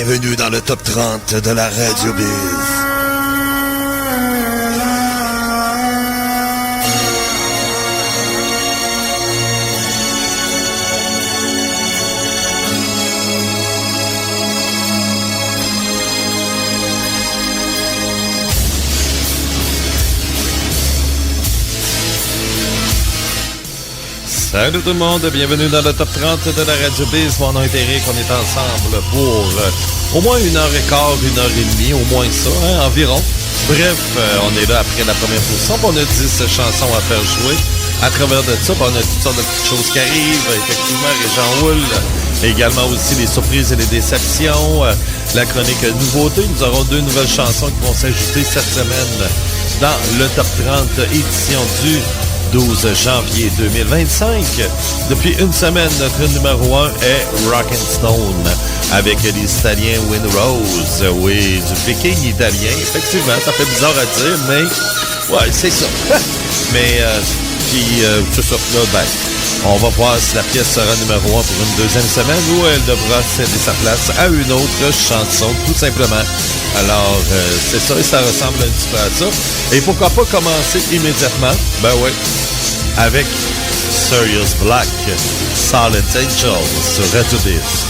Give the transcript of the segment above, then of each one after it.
bienvenue dans le top 30 de la Radio Biz. Salut tout le monde, bienvenue dans le top 30 de la Radio Biz. Mon nom est Eric, on est ensemble pour au moins 1h15, 1h30, au moins ça, hein, environ. Bref, on est là après la première position, on a 10 chansons à faire jouer. À travers de ça, on a toutes sortes de petites choses qui arrivent, effectivement, Régent Houle, également aussi les surprises et les déceptions, la chronique nouveauté. Nous aurons 2 nouvelles chansons qui vont s'ajouter cette semaine dans le top 30 édition du 12 janvier 2025. Depuis une semaine, notre numéro 1 est Rock'n'Stone avec les Italiens Windrose. Oui, du viking italien. Effectivement, ça fait bizarre à dire, mais ouais, c'est ça. Mais, c'est ça. Là, ben, on va voir si la pièce sera numéro 1 pour une deuxième semaine ou elle devra céder sa place à une autre chanson, tout simplement. Alors, c'est ça et ça ressemble un petit peu à ça. Et pourquoi pas commencer immédiatement? Ben oui, avec Sirius Black, Silent Angel sur Radio Biz.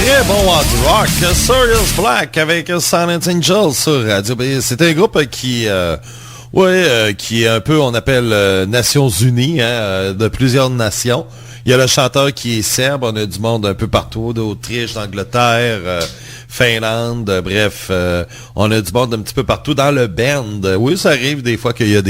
très bon hard rock, Sirius Black avec Silent Angel sur Radio B. C'est un groupe qui est un peu, on appelle Nations Unies, hein, de plusieurs nations. Il y a le chanteur qui est serbe, on a du monde un peu partout, d'Autriche, d'Angleterre, Finlande, bref, on a du monde un petit peu partout dans le band. Oui, ça arrive des fois qu'il y a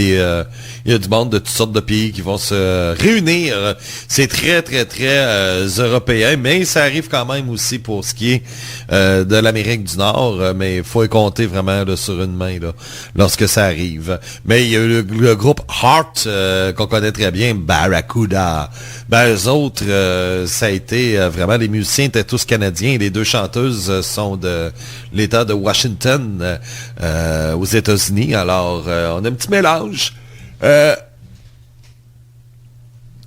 il y a du monde de toutes sortes de pays qui vont se réunir. C'est très, très, très européen, mais ça arrive quand même aussi pour ce qui est de l'Amérique du Nord, mais il faut y compter vraiment là, sur une main là, lorsque ça arrive. Mais il y a le groupe Heart qu'on connaît très bien, Barracuda. Ben, eux autres, ça a été vraiment, les musiciens étaient tous canadiens. Les deux chanteuses sont de l'État de Washington aux États-Unis. Alors, on a un petit mélange.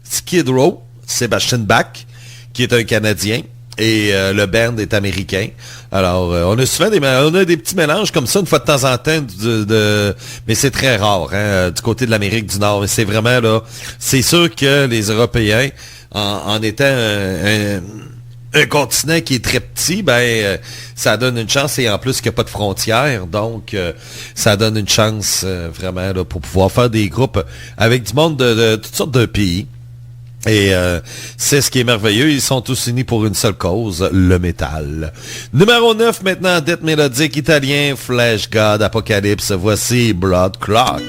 Skid Row, Sebastian Bach, qui est un Canadien, et le band est américain. Alors, on a souvent des petits mélanges comme ça, une fois de temps en temps, mais c'est très rare, hein, du côté de l'Amérique du Nord. Mais c'est vraiment là, c'est sûr que les Européens, en étant un continent qui est très petit, ben ça donne une chance, et en plus qu'il n'y a pas de frontières, donc ça donne une chance vraiment là, pour pouvoir faire des groupes avec du monde de toutes sortes de pays. Et c'est ce qui est merveilleux, ils sont tous unis pour une seule cause, le métal. Numéro 9 maintenant, death mélodique italien, Flash God, Apocalypse, voici Blood Clock.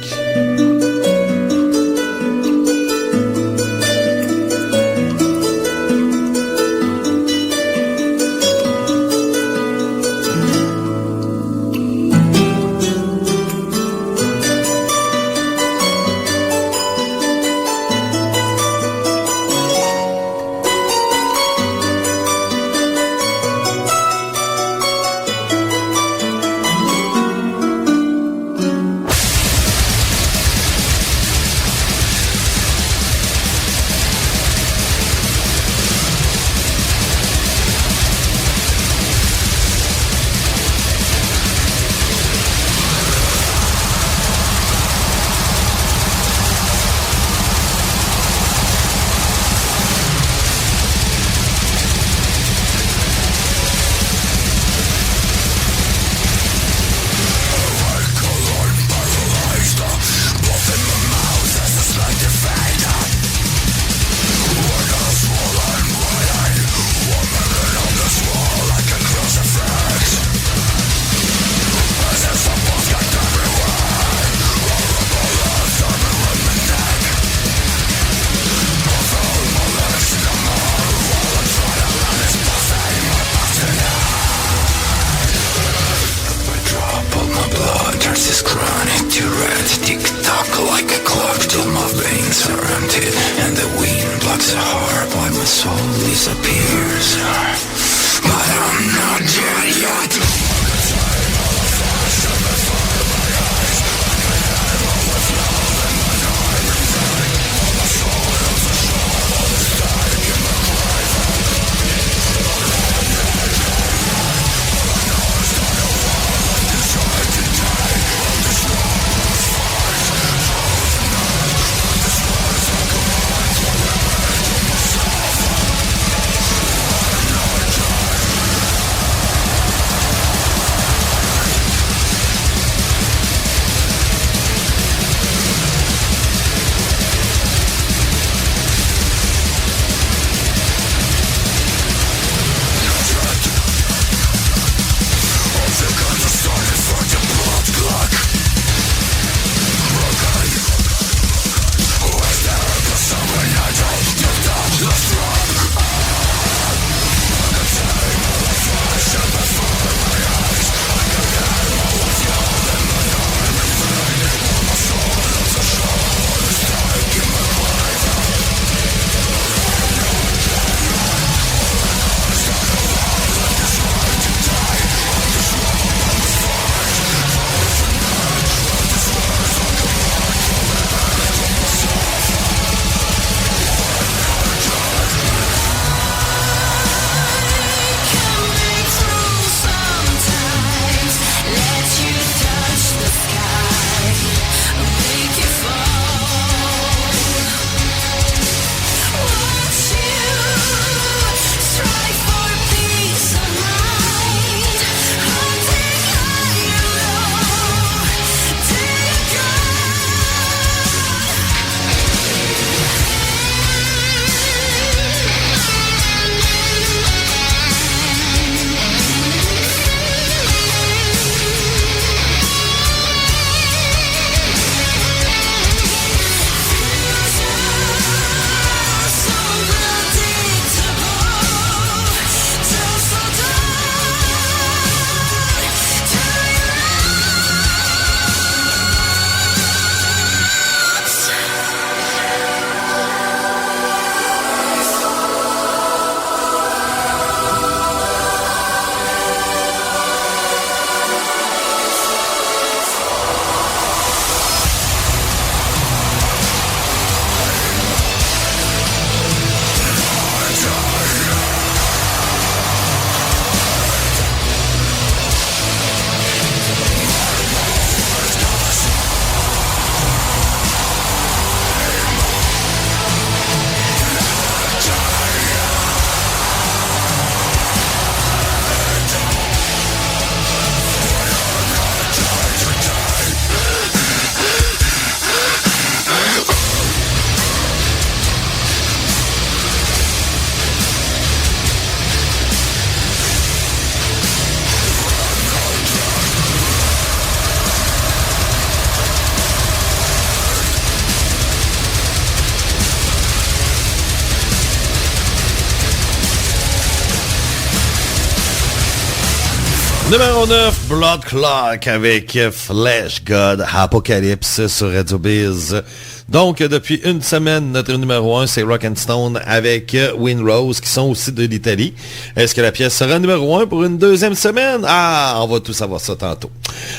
Numéro 9, Blood Clock avec Flesh God Apocalypse sur Radio Biz. Donc, depuis une semaine, notre numéro 1, c'est Rock and Stone avec Windrose, qui sont aussi de l'Italie. Est-ce que la pièce sera numéro 1 pour une deuxième semaine? Ah, on va tout savoir ça tantôt.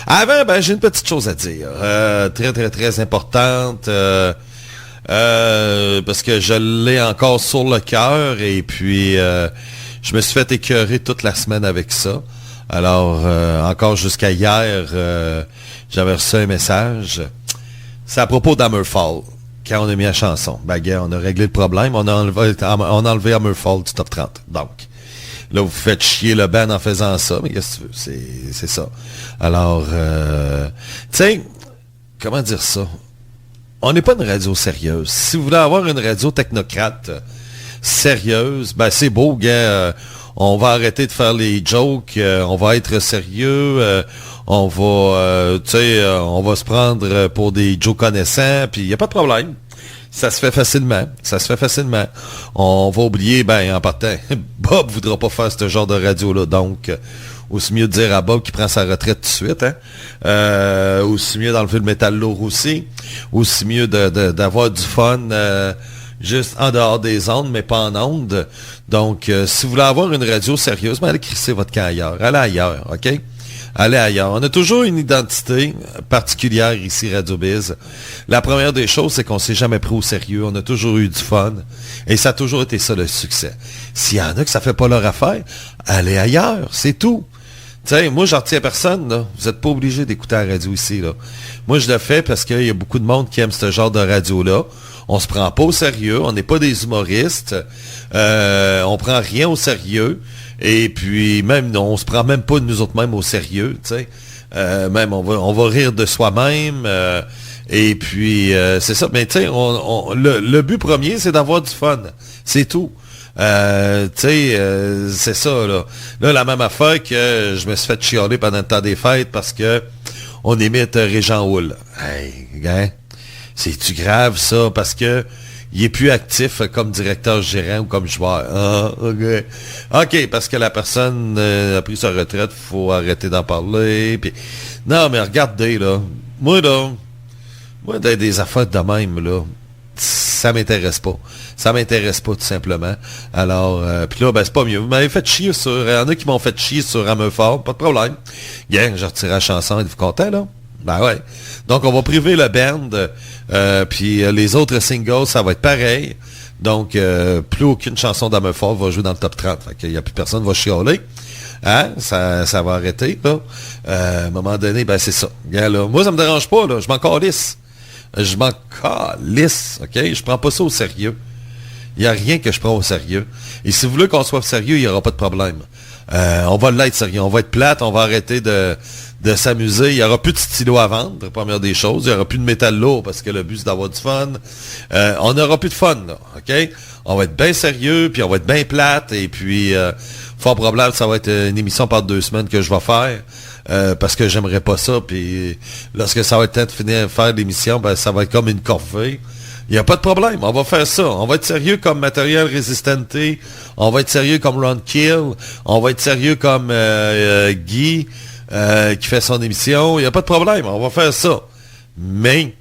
Avant, j'ai une petite chose à dire. Très, très, très importante. Parce que je l'ai encore sur le cœur et puis je me suis fait écœurer toute la semaine avec ça. Alors, encore jusqu'à hier, j'avais reçu un message. C'est à propos d'Hammerfall, quand on a mis la chanson. On a réglé le problème, on a enlevé Hammerfall du top 30. Donc, là, vous faites chier le band en faisant ça, mais qu'est-ce que tu veux? C'est ça. Alors, tu sais, comment dire ça? On n'est pas une radio sérieuse. Si vous voulez avoir une radio technocrate sérieuse, c'est beau, gars. On va arrêter de faire les jokes, on va être sérieux, on va se prendre pour des Joe connaissants, puis il n'y a pas de problème. Ça se fait facilement. On va oublier, en partant, Bob voudra pas faire ce genre de radio-là, donc aussi mieux de dire à Bob qu'il prend sa retraite tout de suite, aussi mieux d'enlever le métal lourd aussi mieux d'avoir du fun, juste en dehors des ondes, mais pas en ondes. Donc, si vous voulez avoir une radio sérieuse, allez crisser votre camp ailleurs. Allez ailleurs, OK? Allez ailleurs. On a toujours une identité particulière ici, Radio Biz. La première des choses, c'est qu'on s'est jamais pris au sérieux. On a toujours eu du fun. Et ça a toujours été ça, le succès. S'il y en a que ça fait pas leur affaire, allez ailleurs. C'est tout. Tu sais, moi, j'en retiens personne, là. Vous n'êtes pas obligé d'écouter la radio ici, là. Moi, je le fais parce qu'il y a beaucoup de monde qui aime ce genre de radio-là. On se prend pas au sérieux, on n'est pas des humoristes, on prend rien au sérieux, et puis même on se prend même pas nous autres mêmes au sérieux, tu sais. Même on va rire de soi-même, et puis c'est ça. Mais tu sais, le but premier, c'est d'avoir du fun, c'est tout. Tu sais, c'est ça là. Là, la même affaire que je me suis fait chialer pendant le temps des fêtes parce que on imite Régent Houle. Hey, gars. C'est-tu grave, ça? Parce que il est plus actif comme directeur gérant ou comme joueur. Ah, OK. OK, parce que la personne a pris sa retraite, faut arrêter d'en parler. Puis... Non, mais regardez, là. Moi, des affaires de même, là, ça m'intéresse pas. Ça m'intéresse pas, tout simplement. Alors, puis là, c'est pas mieux. Vous m'avez fait chier sur... Il y en a qui m'ont fait chier sur Hammerfall, pas de problème. Bien, j'ai retiré la chanson, êtes-vous content, là? Ouais. Donc, on va priver le band, puis les autres singles, ça va être pareil. Donc, plus aucune chanson d'Hammerfall va jouer dans le top 30. Fait qu'il n'y a plus personne qui va chialer. Hein? Ça va arrêter, là. À un moment donné, c'est ça. Regarde, là, moi, ça me dérange pas, là. Je m'en calisse. OK? Je prends pas ça au sérieux. Il n'y a rien que je prends au sérieux. Et si vous voulez qu'on soit sérieux, il n'y aura pas de problème. On va l'être sérieux. On va être plate, on va arrêter de s'amuser. Il n'y aura plus de stylo à vendre, première des choses. Il n'y aura plus de métal lourd parce que le but, c'est d'avoir du fun. On n'aura plus de fun, là, OK? On va être bien sérieux, puis on va être bien plate, et puis, fort probable, ça va être une émission par 2 semaines que je vais faire, parce que j'aimerais pas ça, puis lorsque ça va être temps de finir de faire l'émission, ça va être comme une corvée. Il n'y a pas de problème, on va faire ça. On va être sérieux comme Matériel Resistante, on va être sérieux comme Ron Kill, on va être sérieux comme Guy, qui fait son émission. Il n'y a pas de problème, on va faire ça. Mais,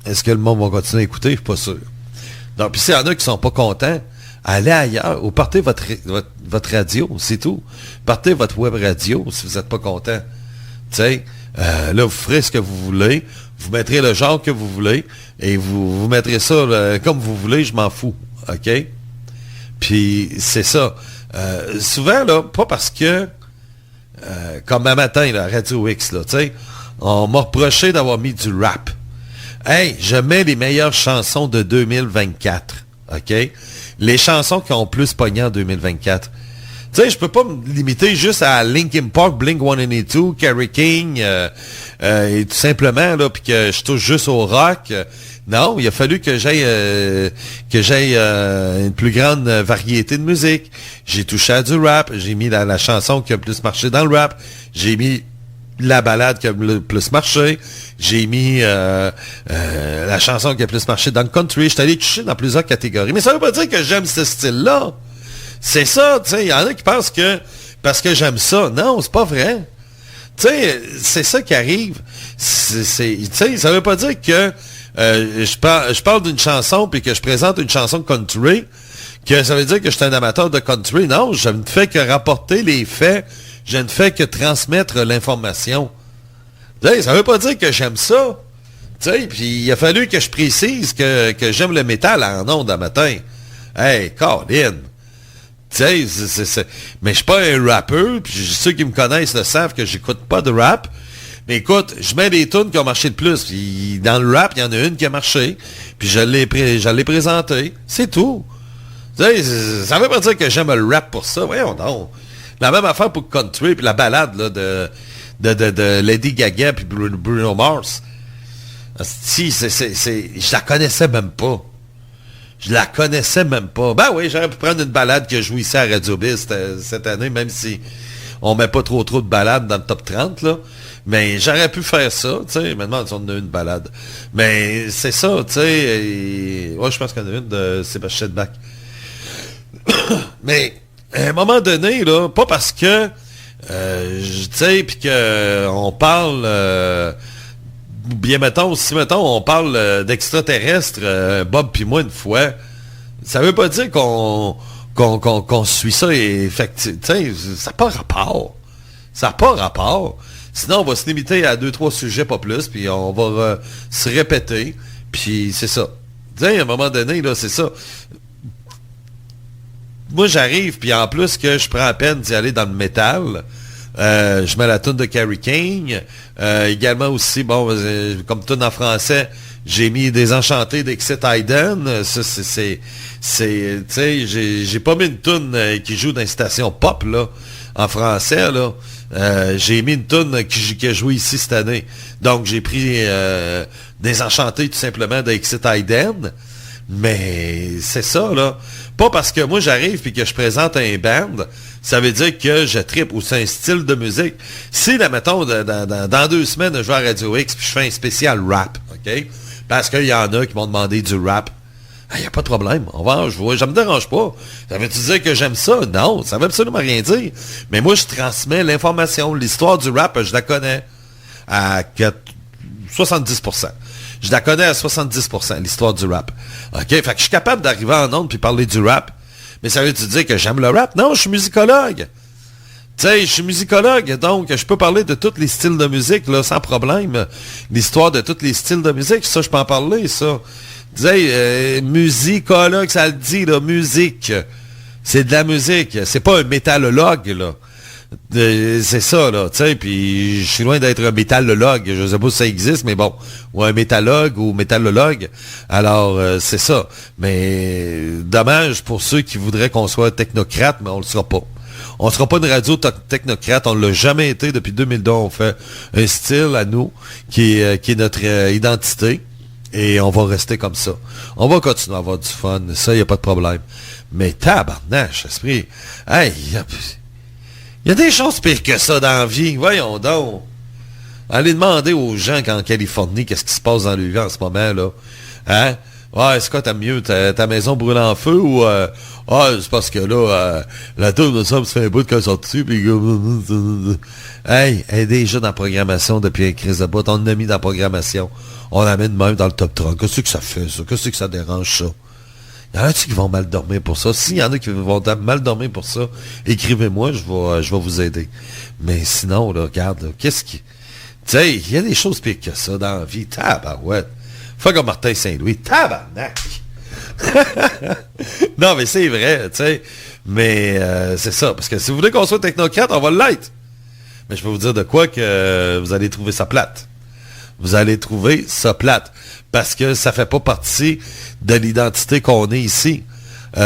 est-ce que le monde va continuer à écouter? Je suis pas sûr. Donc, puis s'il y en a qui sont pas contents, allez ailleurs, ou partez votre radio, c'est tout. Partez votre web radio si vous n'êtes pas content. Tu sais, là, vous ferez ce que vous voulez, vous mettrez le genre que vous voulez, et vous mettrez ça comme vous voulez, je m'en fous. OK? Puis, c'est ça. Souvent, là, pas parce que, comme un matin, là, Radio X, là, tu sais, on m'a reproché d'avoir mis du rap. Hey, je mets les meilleures chansons de 2024. OK? Les chansons qui ont plus pogné en 2024. Tu sais, je peux pas me limiter juste à Linkin Park, Blink-182, Kerry King, et tout simplement, là, puis que je touche juste au rock. Non, il a fallu que j'aille une plus grande variété de musique. J'ai touché à du rap, j'ai mis la chanson qui a le plus marché dans le rap, j'ai mis la balade qui a le plus marché, j'ai mis la chanson qui a le plus marché dans le country. Je suis allé toucher dans plusieurs catégories. Mais ça veut pas dire que j'aime ce style-là. C'est ça, tu sais, il y en a qui pensent que parce que j'aime ça. Non, c'est pas vrai. Tu sais, c'est ça qui arrive. Tu sais, ça veut pas dire que je parle d'une chanson puis que je présente une chanson country, que ça veut dire que je suis un amateur de country. Non, je ne fais que rapporter les faits. Je ne fais que transmettre l'information. Tu sais, ça veut pas dire que j'aime ça. Tu sais, puis il a fallu que je précise que j'aime le métal en ondes à matin. Hey, Colin! Tu sais, mais je suis pas un rappeur, puis ceux qui me connaissent le savent que j'écoute pas de rap. Mais écoute, je mets des tunes qui ont marché de plus. Puis dans le rap, il y en a une qui a marché, puis je l'ai présentée. C'est tout. Tu sais, ça veut pas dire que j'aime le rap pour ça. Voyons donc. La même affaire pour country, puis la balade là, de Lady Gaga puis Bruno Mars. Si, je la connaissais même pas. Je la connaissais même pas. Ben oui, j'aurais pu prendre une balade que je joue ici à Radio Biz cette année, même si on met pas trop de balades dans le top 30, là. Mais j'aurais pu faire ça, tu sais. Maintenant, on a une balade. Mais c'est ça, tu sais. Ouais, je pense qu'il y en a une de Sébastien Bach. Mais, à un moment donné, là, pas parce que, tu sais, puis qu'on parle... bien, mettons, si, mettons, on parle d'extraterrestres, Bob puis moi, une fois, ça veut pas dire qu'on suit ça et effectivement, tu sais, ça n'a pas rapport. Ça n'a pas rapport. Sinon, on va se limiter à 2-3 sujets, pas plus, puis on va se répéter, puis c'est ça. Tu sais, à un moment donné, là, c'est ça. Moi, j'arrive, puis en plus que je prends la peine d'y aller dans le métal, je mets la tune de Carrie King. Également aussi, bon, comme tune en français, j'ai mis Désenchanté d'Exit Hayden. Ça, tu sais, j'ai pas mis une tune qui joue dans une station pop, là, en français, là. J'ai mis une tune qui a joué ici cette année. Donc, j'ai pris Désenchanté tout simplement d'Exit Hayden. Mais c'est ça, là. Pas parce que moi, j'arrive puis que je présente un band, ça veut dire que je trippe ou c'est un style de musique. Si, là, mettons, dans 2 semaines, je vais à Radio X puis je fais un spécial rap, OK? Parce qu'il y en a qui m'ont demandé du rap. Il n'y a pas de problème. On va en jouer. Ça me dérange pas. Ça veut-tu dire que j'aime ça? Non, ça veut absolument rien dire. Mais moi, je transmets l'information. L'histoire du rap, je la connais à 70%. Je la connais à 70%, l'histoire du rap. OK? Fait que je suis capable d'arriver en ondes puis parler du rap. Mais ça veut-tu dire que j'aime le rap? Non, je suis musicologue. Tu sais, je suis musicologue, donc je peux parler de tous les styles de musique, là, sans problème. L'histoire de tous les styles de musique, ça, je peux en parler, ça. Tu sais, musicologue, ça le dit, là, musique. C'est de la musique. C'est pas un métallologue, là. C'est ça, là, tu sais, puis je suis loin d'être un métallologue, je sais pas si ça existe, mais bon, ou un métallogue ou métallologue, alors c'est ça. Mais dommage pour ceux qui voudraient qu'on soit technocrate, mais on le sera pas. On sera pas une radio technocrate, on l'a jamais été depuis 2002, on fait un style à nous qui est notre identité, et on va rester comme ça. On va continuer à avoir du fun, ça, y a pas de problème. Mais tabarnache, esprit, hey, il y a des choses pires que ça dans la vie. Voyons donc. Allez demander aux gens qu'en Californie, qu'est-ce qui se passe dans le vie en ce moment, là. Hein? Ouais, est-ce que t'as mieux ta maison brûle en feu ou... c'est parce que là, la tour de sable se fait un bout de qu'elle est sortie, puis... Hey, elle est déjà dans la programmation depuis un crise de bout. On l'a mis dans la programmation. On l'amène même dans le top 30. Qu'est-ce que ça fait, ça? Qu'est-ce que ça dérange, ça? Il y en a-tu qui vont mal dormir pour ça? S'il y en a qui vont mal dormir pour ça, écrivez-moi, je vais vous aider. Mais sinon, là, regarde, là, qu'est-ce qui... Tu sais, il y a des choses pires que ça dans la vie. Tabarouette. Fais comme Martin Saint-Louis. Tabarnak! Non, mais c'est vrai, tu sais. Mais c'est ça. Parce que si vous voulez qu'on soit technocrate, on va l'être. Mais je peux vous dire de quoi que vous allez trouver ça plate. Vous allez trouver ça plate. Parce que ça fait pas partie de l'identité qu'on est ici. Tu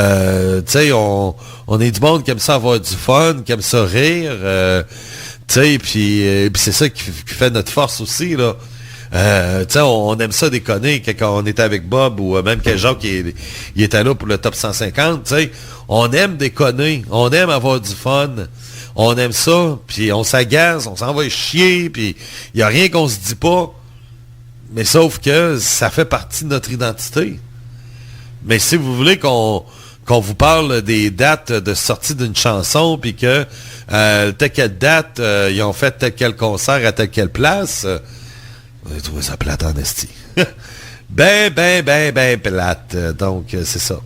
sais, on est du monde qui aime ça avoir du fun, qui aime ça rire. Tu sais, puis c'est ça qui fait notre force aussi, là. Tu sais, on aime ça déconner quand on était avec Bob ou même quand Jacques il était là pour le top 150, tu sais. On aime déconner, on aime avoir du fun. On aime ça, puis on s'agace, on s'en va chier, puis il n'y a rien qu'on se dit pas. Mais sauf que ça fait partie de notre identité. Mais si vous voulez qu'on vous parle des dates de sortie d'une chanson, puis que telle quelle date, ils ont fait tel quel concert à telle quelle place. J'ai trouvé ça plate en esti. Ben plate. Donc, c'est ça.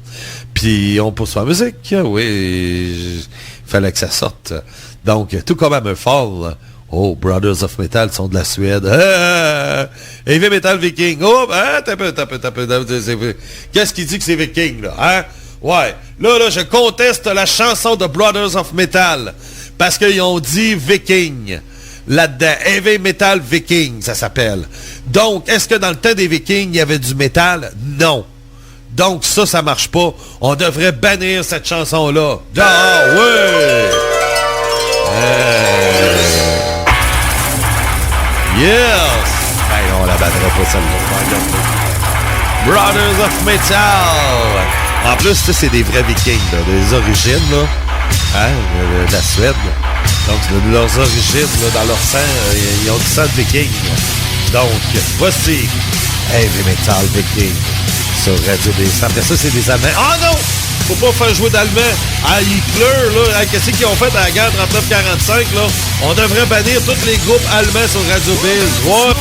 Puis, on poursuit la musique. Oui, il fallait que ça sorte. Donc, tout comme Hammerfall. Oh, Brothers of Metal sont de la Suède. Heavy Metal Viking. Oh, t'as peu. Qu'est-ce qui dit que c'est Viking, là? Hein? Ouais. Là, je conteste la chanson de Brothers of Metal. Parce qu'ils ont dit Viking. Là-dedans, Heavy Metal Viking, ça s'appelle. Donc, est-ce que dans le temps des Vikings, il y avait du métal? Non. Donc, ça marche pas. On devrait bannir cette chanson-là. Ah, oui! Yes! Hey, on la battra pas celle-là. Brothers of Metal! En plus, c'est des vrais Vikings, là, des origines, là. Hein, de la Suède. Donc, de leurs origines, là, dans leur sang, ils ont du sang de Viking. Donc, voici Heavy Metal Viking sur Radio B. Après ça, c'est des Allemands. Ah non! Faut pas faire jouer d'Allemands. Ah, ils pleurent, là. Qu'est-ce qu'ils ont fait à la guerre 39-45, là? On devrait bannir tous les groupes allemands sur Radio Biz. Ouais.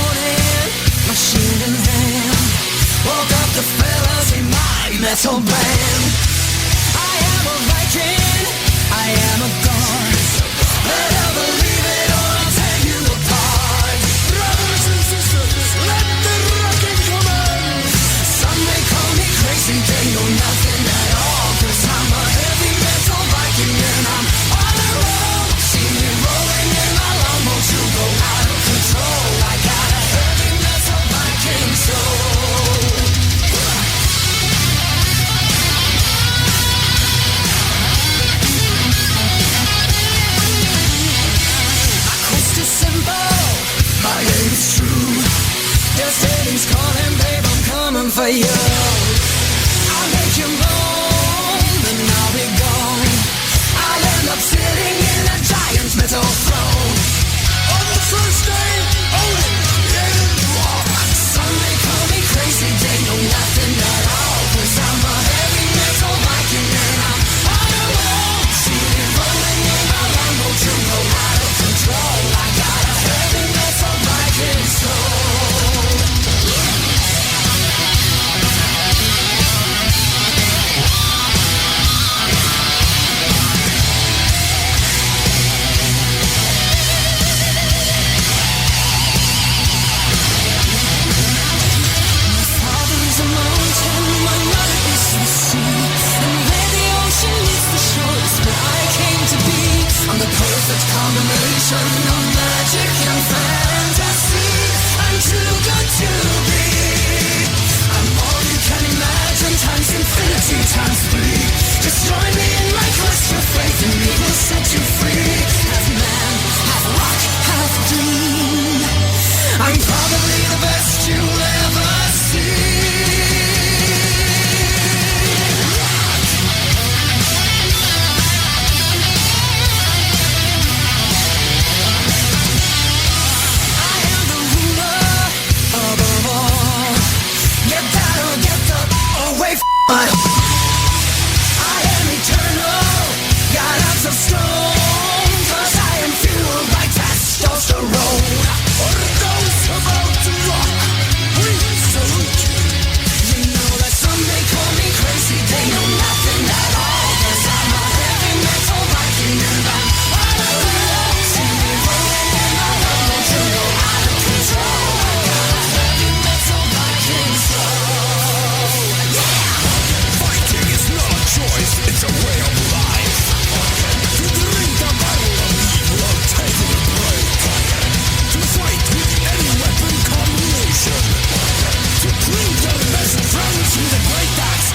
For you, I'll make you moan, then I'll be gone. I'll end up sitting in a giant's metal throne. On the first day, Odin, yeah, walk. Some may call me crazy, they know nothing at all. 'Cause I'm a heavy metal Viking and I'm all alone. See me rolling in my Lambo to go out of control. I got a heavy metal Viking soul. I'm the perfect combination of magic and fantasy. I'm too good to be. I'm all you can imagine times infinity times 3. Just join me in my quest for faith and me will set you free. Half man, half rock, half dream. I'm probably the best you'll ever see. I am eternal, got lots of stone, 'cause I am fueled by testosterone. For those about to rock, we salute you. You know that some may call me crazy, they know nothing at all. 'Cause I'm a heavy metal Viking and I'm all alone. See me rolling in my Lambo to go out of control. I got a heavy metal Viking soul. Choice, it's a way of life. To drink the battle of evil, taking a break. To fight with any weapon combination. To bring the best friends with a great axe.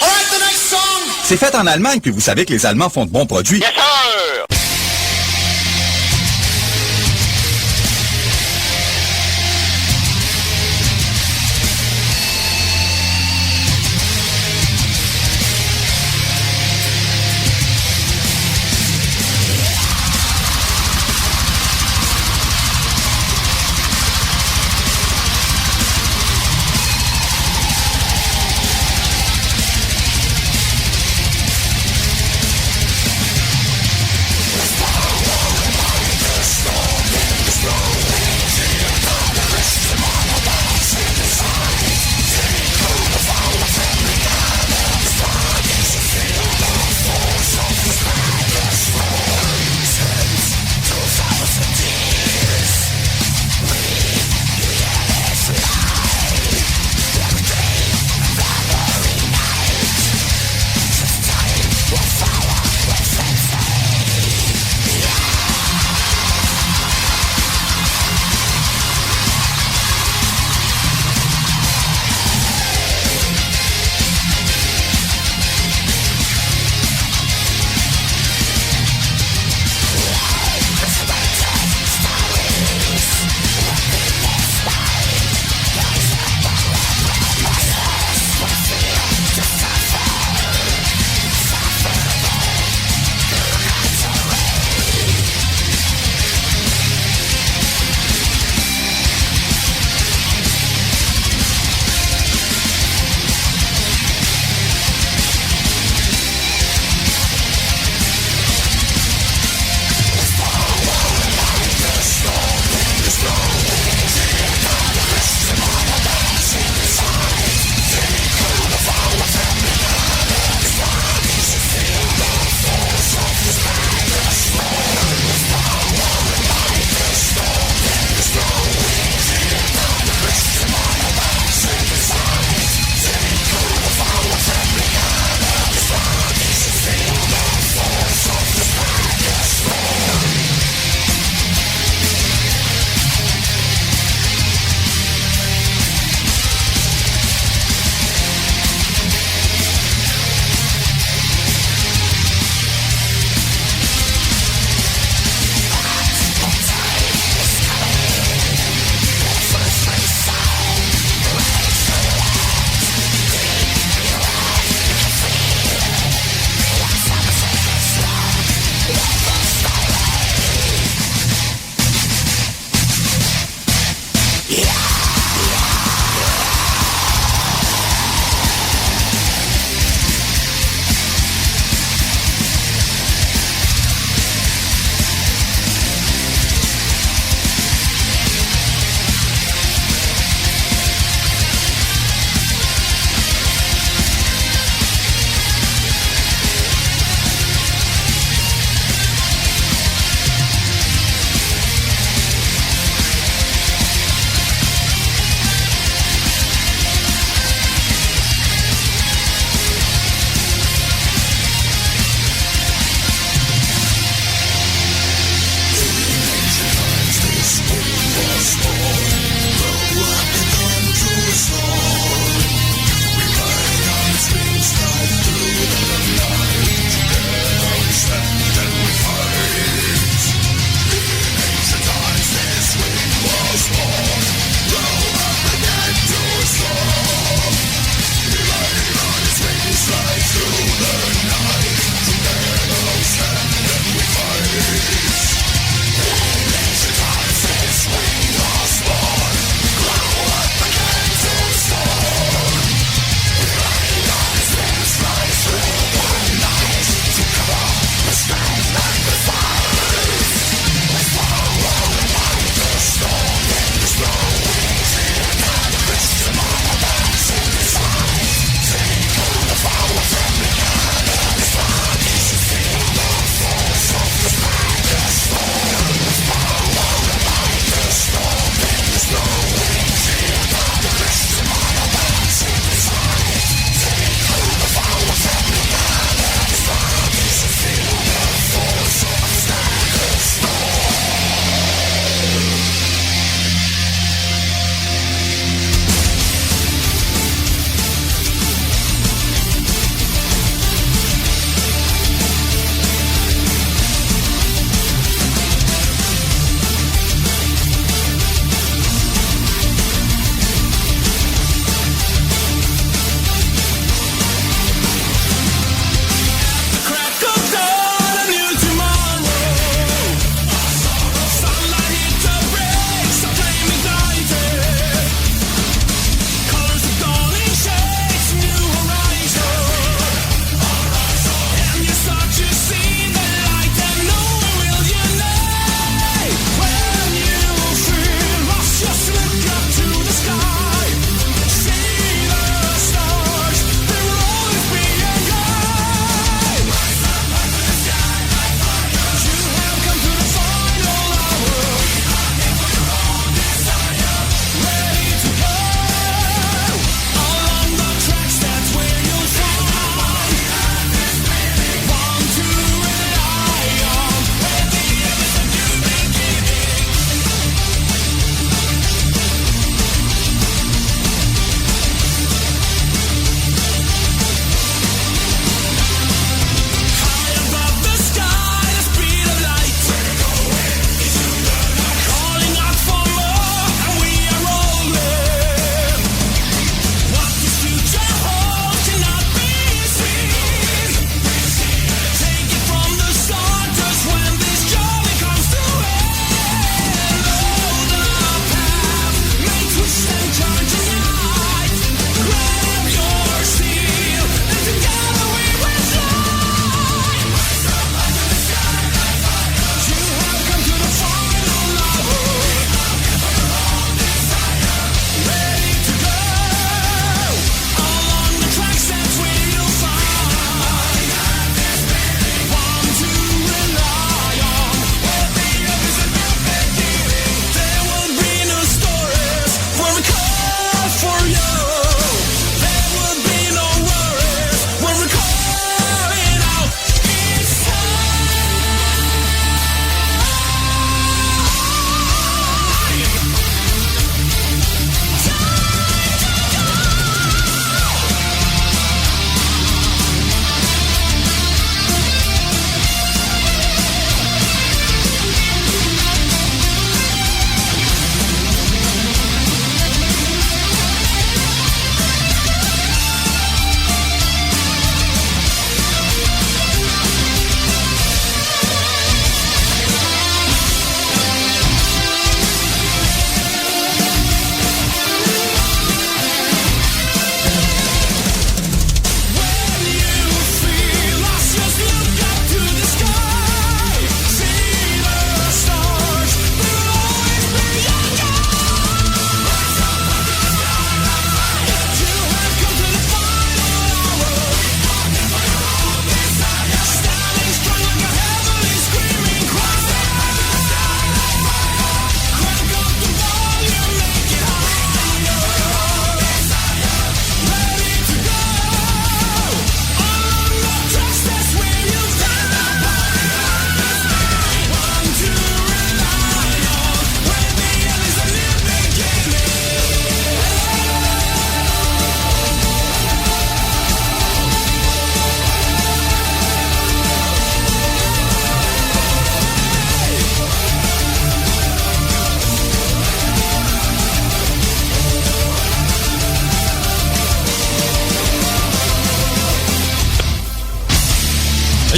Alright, the next song. C'est fait en Allemagne, puis vous savez que les Allemands font de bons produits. Yes, sir.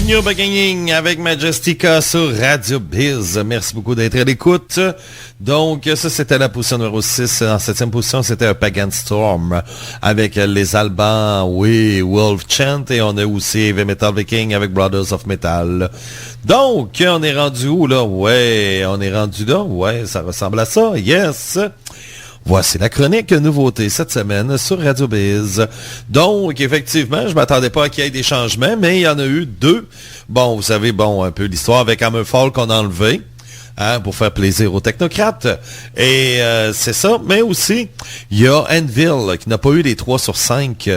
Junior Beginning avec Majestica sur Radio Biz. Merci beaucoup d'être à l'écoute. Donc, ça, c'était la position numéro 6. En 7e position, c'était un Pagan Storm avec les Albans, oui, Wolf Chant. Et on a aussi Heavy Metal Viking avec Brothers of Metal. Donc, on est rendu où, là? Ouais, on est rendu là. Ouais, ça ressemble à ça. Yes! Voici la chronique nouveauté cette semaine sur Radio Biz. Donc, effectivement, je m'attendais pas à qu'il y ait des changements, mais il y en a eu 2. Bon, vous savez, un peu l'histoire avec Hammerfall qu'on a enlevé. Pour faire plaisir aux technocrates. Et c'est ça. Mais aussi, il y a Anvil qui n'a pas eu les 3 sur 5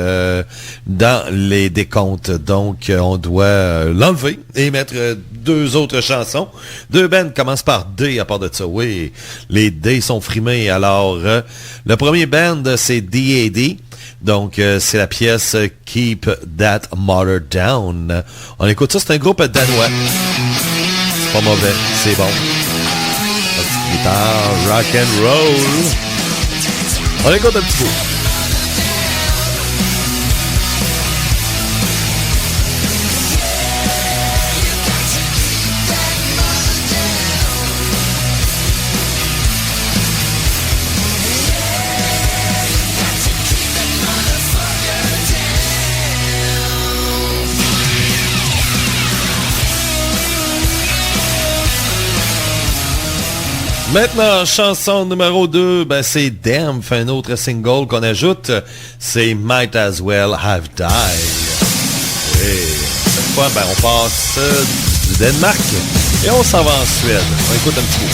dans les décomptes. Donc, on doit l'enlever et mettre 2 autres chansons. 2 bands commencent par D à part de ça. Oui, les D sont frimés. Alors, le premier band, c'est D.A.D. Donc, c'est la pièce Keep That Mother Down. On écoute ça, c'est un groupe danois. C'est pas mauvais, c'est bon. Guitare, rock and roll. On écoute un petit peu. Maintenant, chanson numéro 2, c'est Damn, un autre single qu'on ajoute, c'est Might As Well Have Died. Et cette fois, on passe du Danemark et on s'en va en Suède. On écoute un petit peu.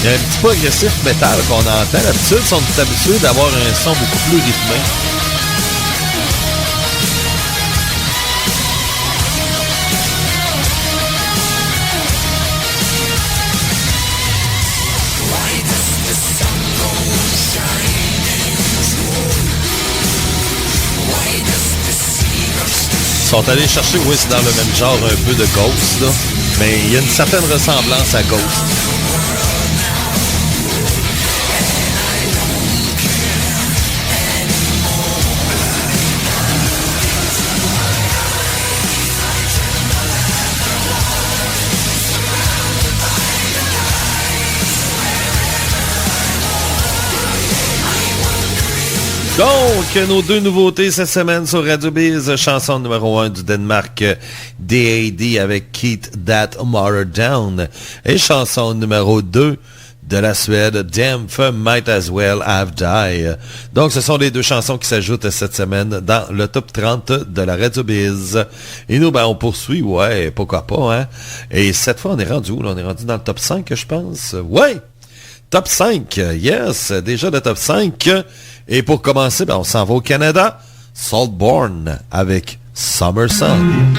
Il y a un petit peu agressif métal qu'on entend. D'habitude, ils sont habitués d'avoir un son beaucoup plus rythmé. Ils sont allés chercher, oui, c'est dans le même genre un peu de Ghost, là, mais il y a une certaine ressemblance à Ghost. Donc, nos 2 nouveautés cette semaine sur Radio Biz, chanson numéro 1 du Danemark, D.A.D. avec Keep That Mother Down, et chanson numéro 2 de la Suède, Damn, Might As Well Have Died. Donc, ce sont les 2 chansons qui s'ajoutent cette semaine dans le top 30 de la Radio Biz. Et nous, on poursuit, ouais, pourquoi pas, hein. Et cette fois, on est rendu où, là? On est rendu dans le top 5, je pense. Ouais! Top 5, yes, déjà le top 5. Et pour commencer, on s'en va au Canada. Saltborn avec Summer Sun.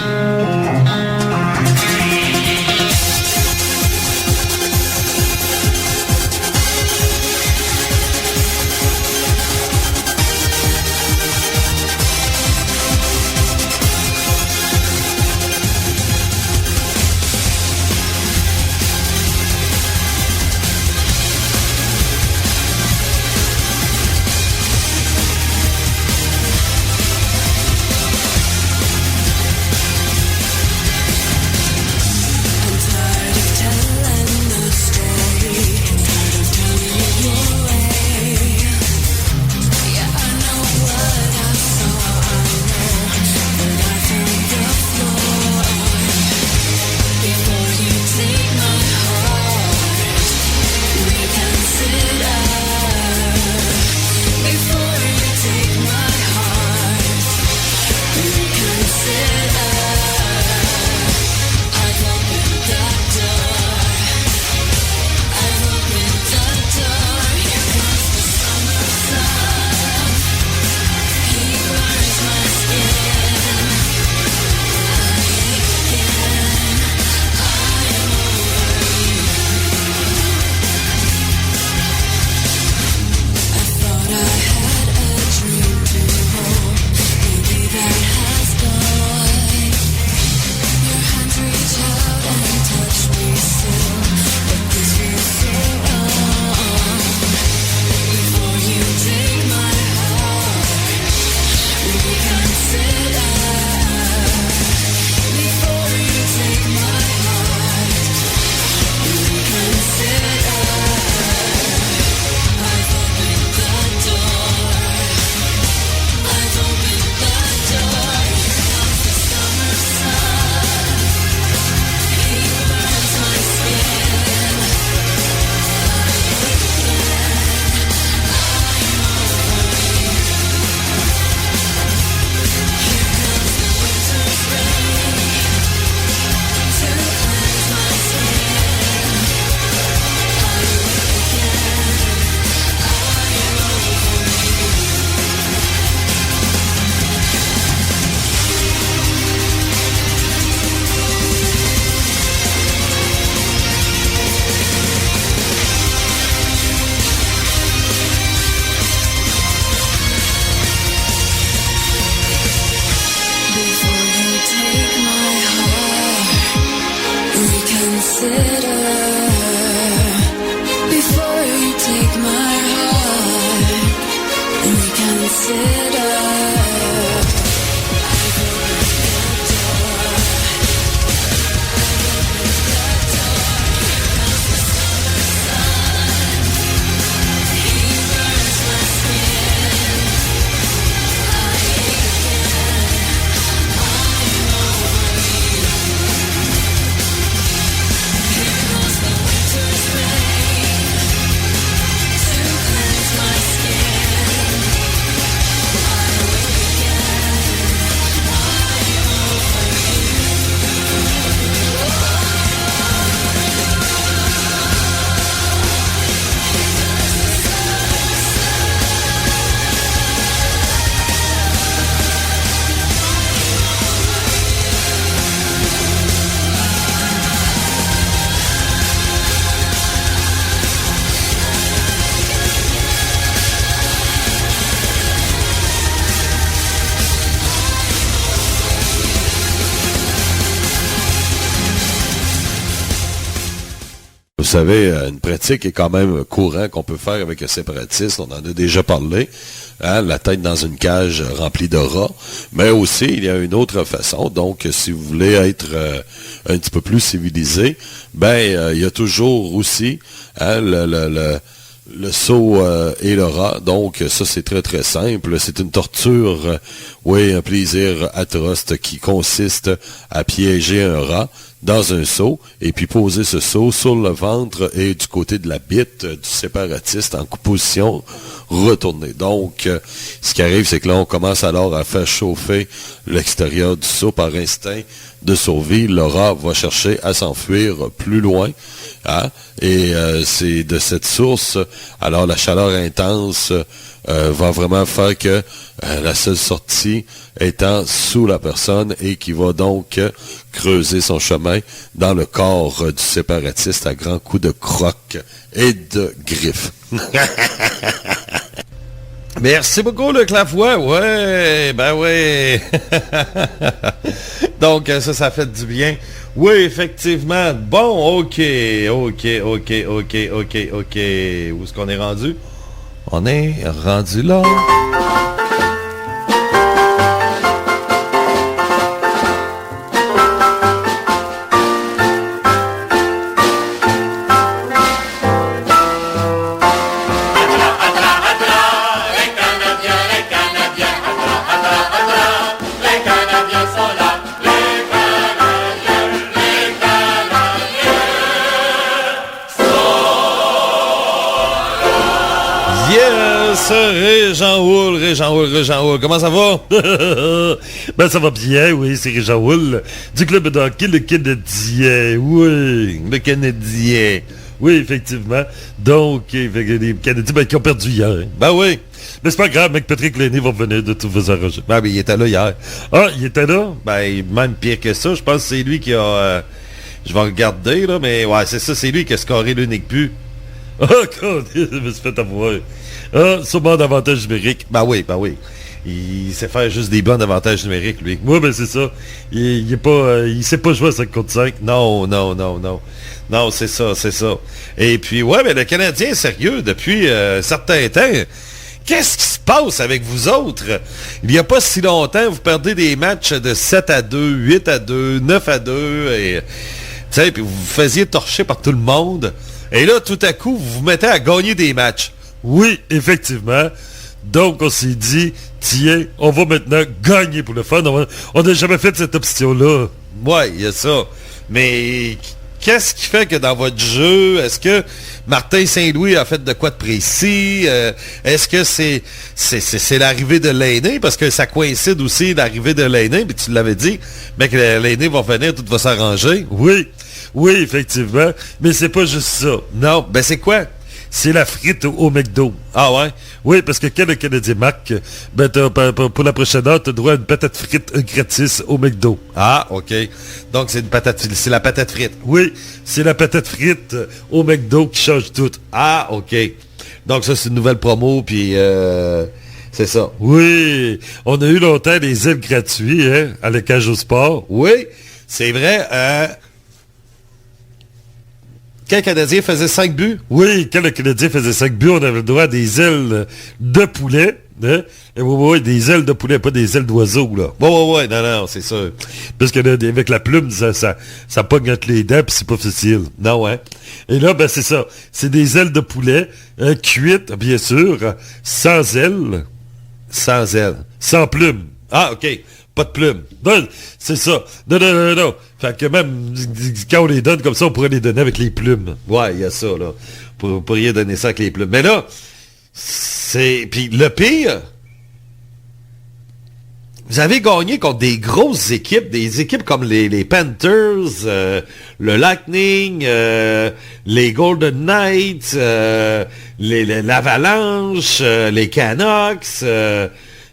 consider before you take my heart. Reconsider. Vous savez, une pratique est quand même courant qu'on peut faire avec un séparatiste. On en a déjà parlé. Hein, la tête dans une cage remplie de rats. Mais aussi, il y a une autre façon. Donc, si vous voulez être un petit peu plus civilisé, il y a toujours aussi le seau et le rat. Donc, ça, c'est très, très simple. C'est une torture, un plaisir atroce qui consiste à piéger un rat dans un seau, et puis poser ce seau sur le ventre et du côté de la bite du séparatiste en position retournée. Donc, ce qui arrive, c'est que là, on commence alors à faire chauffer l'extérieur du seau par instinct de survie. Le rat va chercher à s'enfuir plus loin. Hein? Et c'est de cette source, alors la chaleur intense va vraiment faire que la seule sortie étant sous la personne et qui va donc creuser son chemin dans le corps du séparatiste à grands coups de crocs et de griffes. Merci beaucoup, le Clavois. Ouais, ouais. Donc, ça fait du bien. Oui, effectivement. Bon, OK. Où est-ce qu'on est rendu? On est rendu là. Régent Houle, comment ça va? Ça va bien, oui, c'est Régent Houle, du club de hockey, le Canadien, oui. Le Canadien. Oui, effectivement. Donc, les Canadiens qui ont perdu hier. Ben oui. Mais c'est pas grave, mec, Patrick Lainé va revenir de tout vous arranger. Ben, il était là hier. Ah, il était là? Ben, même pire que ça, je pense que c'est lui qui a... je vais regarder, là, mais ouais, c'est ça, c'est lui qui a scoré l'unique but. Ah, quand je me suis fait avoir. Ah, sûrement d'avantage numérique. Ben oui. Il sait faire juste des bons avantages numériques, lui. Oui, ben c'est ça. Il est pas, il sait pas jouer à 5 contre 5. Non. Non, c'est ça. Et puis, ouais, mais le Canadien, sérieux, depuis un certain temps, qu'est-ce qui se passe avec vous autres? Il n'y a pas si longtemps, vous perdez des matchs de 7-2, 8-2, 9-2, et, puis vous vous faisiez torcher par tout le monde. Et là, tout à coup, vous vous mettez à gagner des matchs. Oui, effectivement. Donc, on s'est dit, tiens, on va maintenant gagner pour le fun. On n'a jamais fait cette option-là. Ouais, il y a ça. Mais qu'est-ce qui fait que dans votre jeu, est-ce que Martin Saint-Louis a fait de quoi de précis? Est-ce que c'est l'arrivée de Lainé? Parce que ça coïncide aussi l'arrivée de Lainé, puis tu l'avais dit, mais que Lainé va venir, tout va s'arranger. Oui, effectivement. Mais c'est pas juste ça. Non, ben c'est quoi? C'est la frite au McDo. Ah ouais? Oui, parce que quand le Canadien marque, pour la prochaine heure, tu as droit à une patate frite gratis au McDo. Ah, OK. Donc, c'est la patate frite. Oui, c'est la patate frite au McDo qui change tout. Ah, OK. Donc, ça, c'est une nouvelle promo, puis c'est ça. Oui, on a eu longtemps des ailes gratuits, hein, à la cage au sport. Oui, c'est vrai. Quand le Canadien faisait 5 buts? Oui, quand le Canadien faisait 5 buts, on avait le droit à des ailes de poulet. Hein? Et oui, des ailes de poulet, pas des ailes d'oiseau, là. Ouais, non, c'est sûr. Parce que là, avec la plume, ça pogne entre les dents, puis c'est pas facile. Non, ouais. Et là, ben c'est ça. C'est des ailes de poulet, cuites, bien sûr, sans ailes. Sans ailes. Sans plume. Ah, OK. Pas de plume. Non, c'est ça. Non. Fait que même, quand on les donne comme ça, on pourrait les donner avec les plumes. Ouais, il y a ça, là. Vous pourriez donner ça avec les plumes. Mais là, c'est... Puis le pire, vous avez gagné contre des grosses équipes, des équipes comme les Panthers, le Lightning, les Golden Knights, l'Avalanche, les Canucks.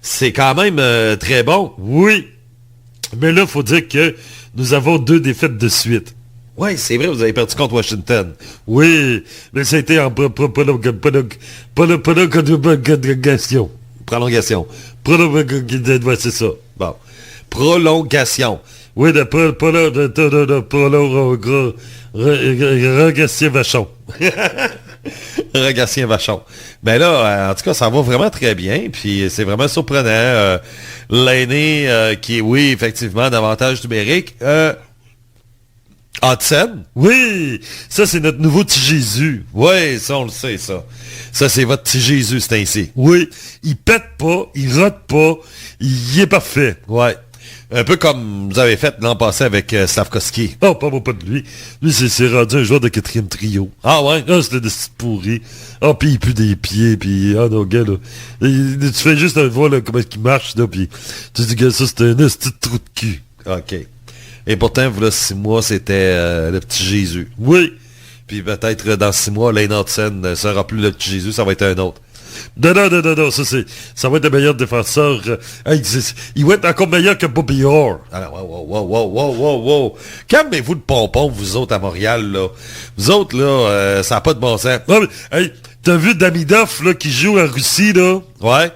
C'est quand même très bon. Oui. Mais là, il faut dire que nous avons 2 défaites de suite. Oui, c'est vrai, vous avez perdu contre Washington. Oui, mais ça a été en prolongation. Prolongation. Ouais, c'est ça. Bon. Prolongation. Oui, de prolongation vachon. Regatien Vachon. Mais là, en tout cas, ça va vraiment très bien. Puis c'est vraiment surprenant. L'aîné qui est, oui, effectivement, davantage numérique. Hudson. Oui, ça c'est notre nouveau petit Jésus. Oui, ça on le sait, ça. Ça c'est votre petit Jésus, c'est ainsi. Oui, il pète pas, il rote pas, il est parfait. Ouais. Un peu comme vous avez fait l'an passé avec Slavkovski. Oh, pas de lui. Lui, c'est rendu un joueur de 4e trio. Ah ouais? Ah, c'était des petits pourris. Ah, puis il pue des pieds, puis ah non, gars, là. Tu fais juste voir là, comment il marche, là, puis tu dis que ça, c'est un petit trou de cul. OK. Et pourtant, voilà 6 mois, c'était le petit Jésus. Oui. Puis peut-être dans 6 mois, Lane Hudson ne sera plus le petit Jésus, ça va être un autre. Non, ça va être un meilleur défenseur. Il va être encore meilleur que Bobby Orr. Alors, wow. Calmez-vous le pompon, vous autres à Montréal, là. Vous autres, là, ça n'a pas de bon sens. Non, mais, hey, t'as vu Damidov, là, qui joue en Russie, là? Ouais.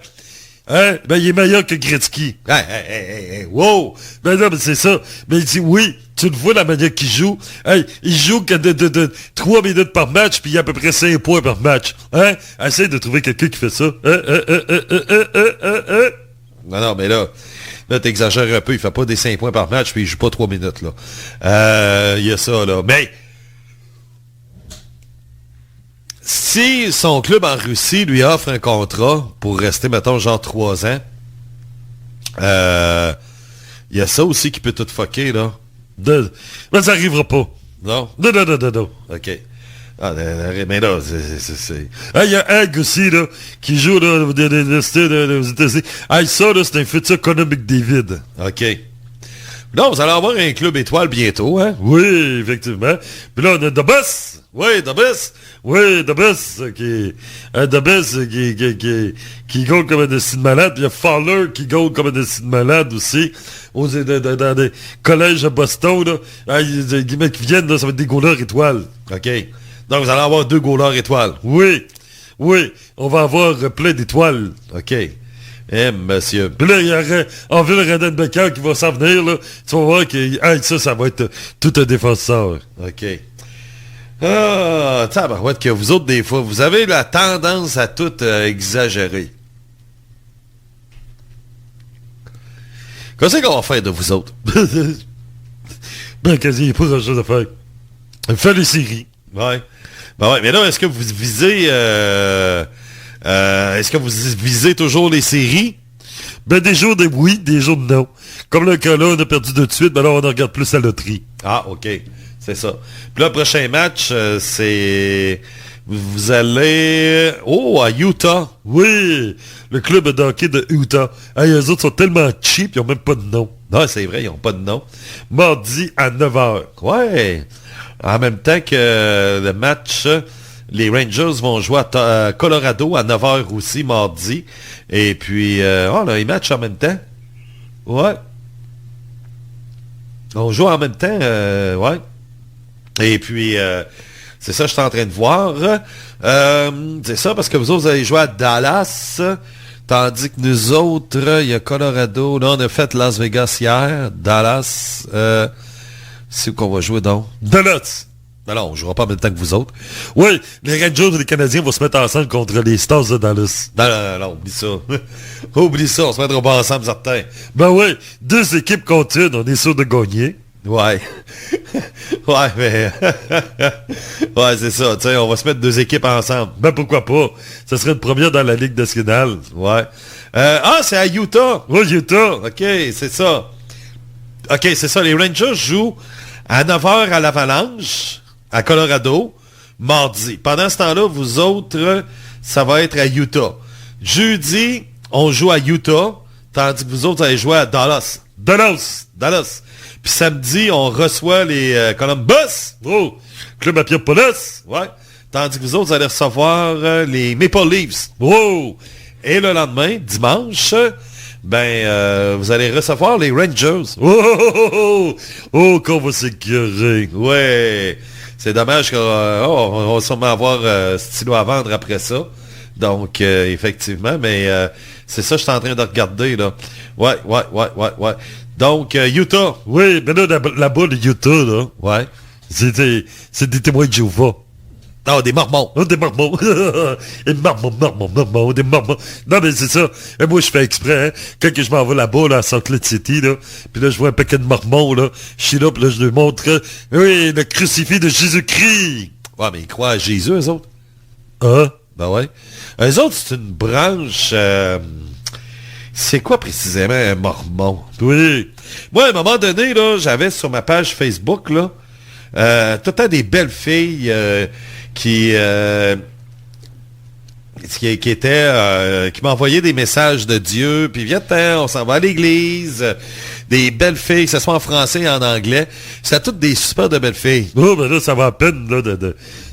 Hein? Ben, il est meilleur que Gretzky. Hey, wow! Ben non, mais c'est ça. Mais il dit, oui, tu le vois la manière qu'il joue. Hey, il joue que de 3 minutes par match, puis il y a à peu près 5 points par match. Hein? Essaye de trouver quelqu'un qui fait ça. Non, mais là, t'exagères un peu. Il fait pas des 5 points par match, puis il joue pas 3 minutes, là. Il y a ça, là. Mais, si son club en Russie lui offre un contrat pour rester, mettons, genre 3 ans, il y a ça aussi qui peut tout fucker, là. Mais ça arrivera pas. Non? Non. OK. Ah, mais là, c'est... Il y a Egg aussi, là, qui joue là, aux États-Unis. Ça, là, c'est un futur Connor McDavid. OK. Non, vous allez avoir un club étoile bientôt, hein? Oui, effectivement. Puis là, on a DeBus. Oui, DeBus. Oui, DeBus, qui goal comme un dessin de malade. Puis il y a Fowler qui goal comme un dessin de malade aussi. Dans des collèges à Boston, là. Les mecs qui viennent, là, ça va être des goalers étoiles. OK. Donc, vous allez avoir 2 goalers étoiles. Oui, on va avoir plein d'étoiles. OK. Monsieur. Puis là, il y aurait Orville Radenbecker qui va s'en venir, là. Tu vas voir que ça va être tout un défenseur. OK. Ah, tabarouette que vous autres, des fois, vous avez la tendance à tout exagérer. Qu'est-ce qu'on va faire de vous autres? Ben, quasi, il n'y a pas grand-chose à faire. Fais les séries. Ouais. Ben ouais, mais là, est-ce que vous visez... est-ce que vous visez toujours les séries? Ben, des jours de oui, des jours de non. Comme le cas là, on a perdu de suite, ben là, on regarde plus la loterie. Ah, OK. C'est ça. Puis là, le prochain match, c'est... Vous allez... Oh, à Utah. Oui, le club de hockey de Utah. Hey, eux autres sont tellement cheap, ils n'ont même pas de nom. Non, c'est vrai, ils n'ont pas de nom. Mardi à 9h. Ouais. En même temps que le match... Les Rangers vont jouer à Colorado à 9h aussi, mardi. Et puis, là, ils matchent en même temps. Ouais. On joue en même temps, ouais. Et puis, c'est ça que je suis en train de voir. C'est ça, parce que vous autres, vous allez jouer à Dallas. Tandis que nous autres, il y a Colorado. Là, on a fait Las Vegas hier. Dallas. C'est où qu'on va jouer, donc? Dallas. Ben non, on jouera pas en même temps que vous autres. Oui, les Rangers et les Canadiens vont se mettre ensemble contre les Stars de Dallas. Non, oublie ça. Oublie ça, on se mettra pas ensemble, certains. Ben oui, 2 équipes contre une, on est sûr de gagner. Ouais. Ouais, mais... ouais, c'est ça, tu sais, on va se mettre 2 équipes ensemble. Ben pourquoi pas? Ça serait une première dans la Ligue nationale. Ouais. C'est à Utah. Oui, Utah. OK, c'est ça. OK, c'est ça. Les Rangers jouent à 9h à l'Avalanche, à Colorado, mardi. Pendant ce temps-là, vous autres, ça va être à Utah. Jeudi, on joue à Utah, tandis que vous autres allez jouer à Dallas. Dallas. Puis samedi, on reçoit les Columbus. Oh, Club à Pierre-Paulus. Ouais. Tandis que vous autres allez recevoir les Maple Leafs. Oh. Et le lendemain, dimanche, vous allez recevoir les Rangers. Qu'on va s'écœurer. Ouais. C'est dommage qu'on va sûrement avoir stylo à vendre après ça. Donc, effectivement, mais c'est ça que je suis en train de regarder, là. Ouais. Donc, Utah. Oui, mais là, là-bas, de Utah, là. Ouais. C'est des témoins de Jéhovah. Non, des Mormons. Oh, des Mormons. Des Mormons. Non, mais c'est ça. Et moi, je fais exprès, hein. Quand je m'en vais là-bas, là, à Salt Lake City, là, puis là, je vois un paquet de Mormons, là. Je suis là, puis là, je leur montre, oui, le crucifix de Jésus-Christ. Ouais, mais ils croient à Jésus, eux autres. Hein? Ben ouais. Eux autres, c'est une branche... c'est quoi précisément un Mormon? Oui. Moi, à un moment donné, là, j'avais sur ma page Facebook, là, tout le temps des belles filles qui m'envoyaient des messages de Dieu, puis viens-t'en, on s'en va à l'église. Des belles filles, que ce soit en français et en anglais. C'est toutes des super de belles filles. Oh, ben là, ça va à peine, là,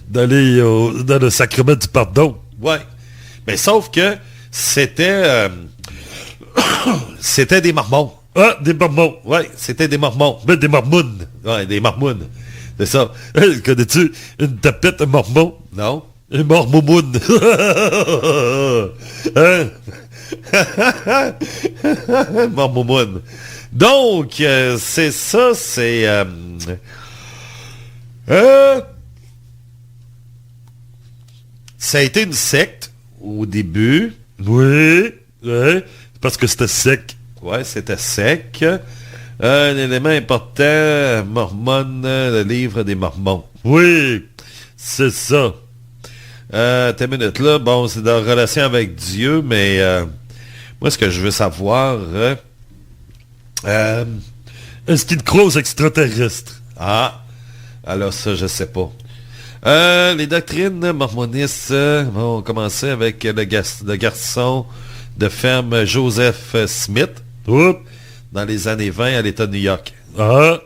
d'aller dans le sacrement du pardon. Ouais. Mais sauf que c'était c'était des Mormons. Ah, des Mormons. Ouais, c'était des Mormons. Ben, des Mormounes. Ouais, des Mormounes. C'est ça. Hey, connais-tu une tapette, un Mormon? Non? Un Mormomoun. Hein? Mormomoun. Donc, c'est ça, c'est... ça a été une secte au début. Oui, ouais, parce que c'était sec. Ouais, c'était sec. Un élément important, Mormone, le livre des Mormons. Oui, c'est ça. T'as une minute là, bon, c'est dans relation avec Dieu, mais moi, ce que je veux savoir... Est-ce qu'il croit aux extraterrestres? Ah, alors ça, je sais pas. Les doctrines mormonistes vont commencer avec le garçon de ferme Joseph Smith. Oups. Dans les années 20 à l'État de New York. Ah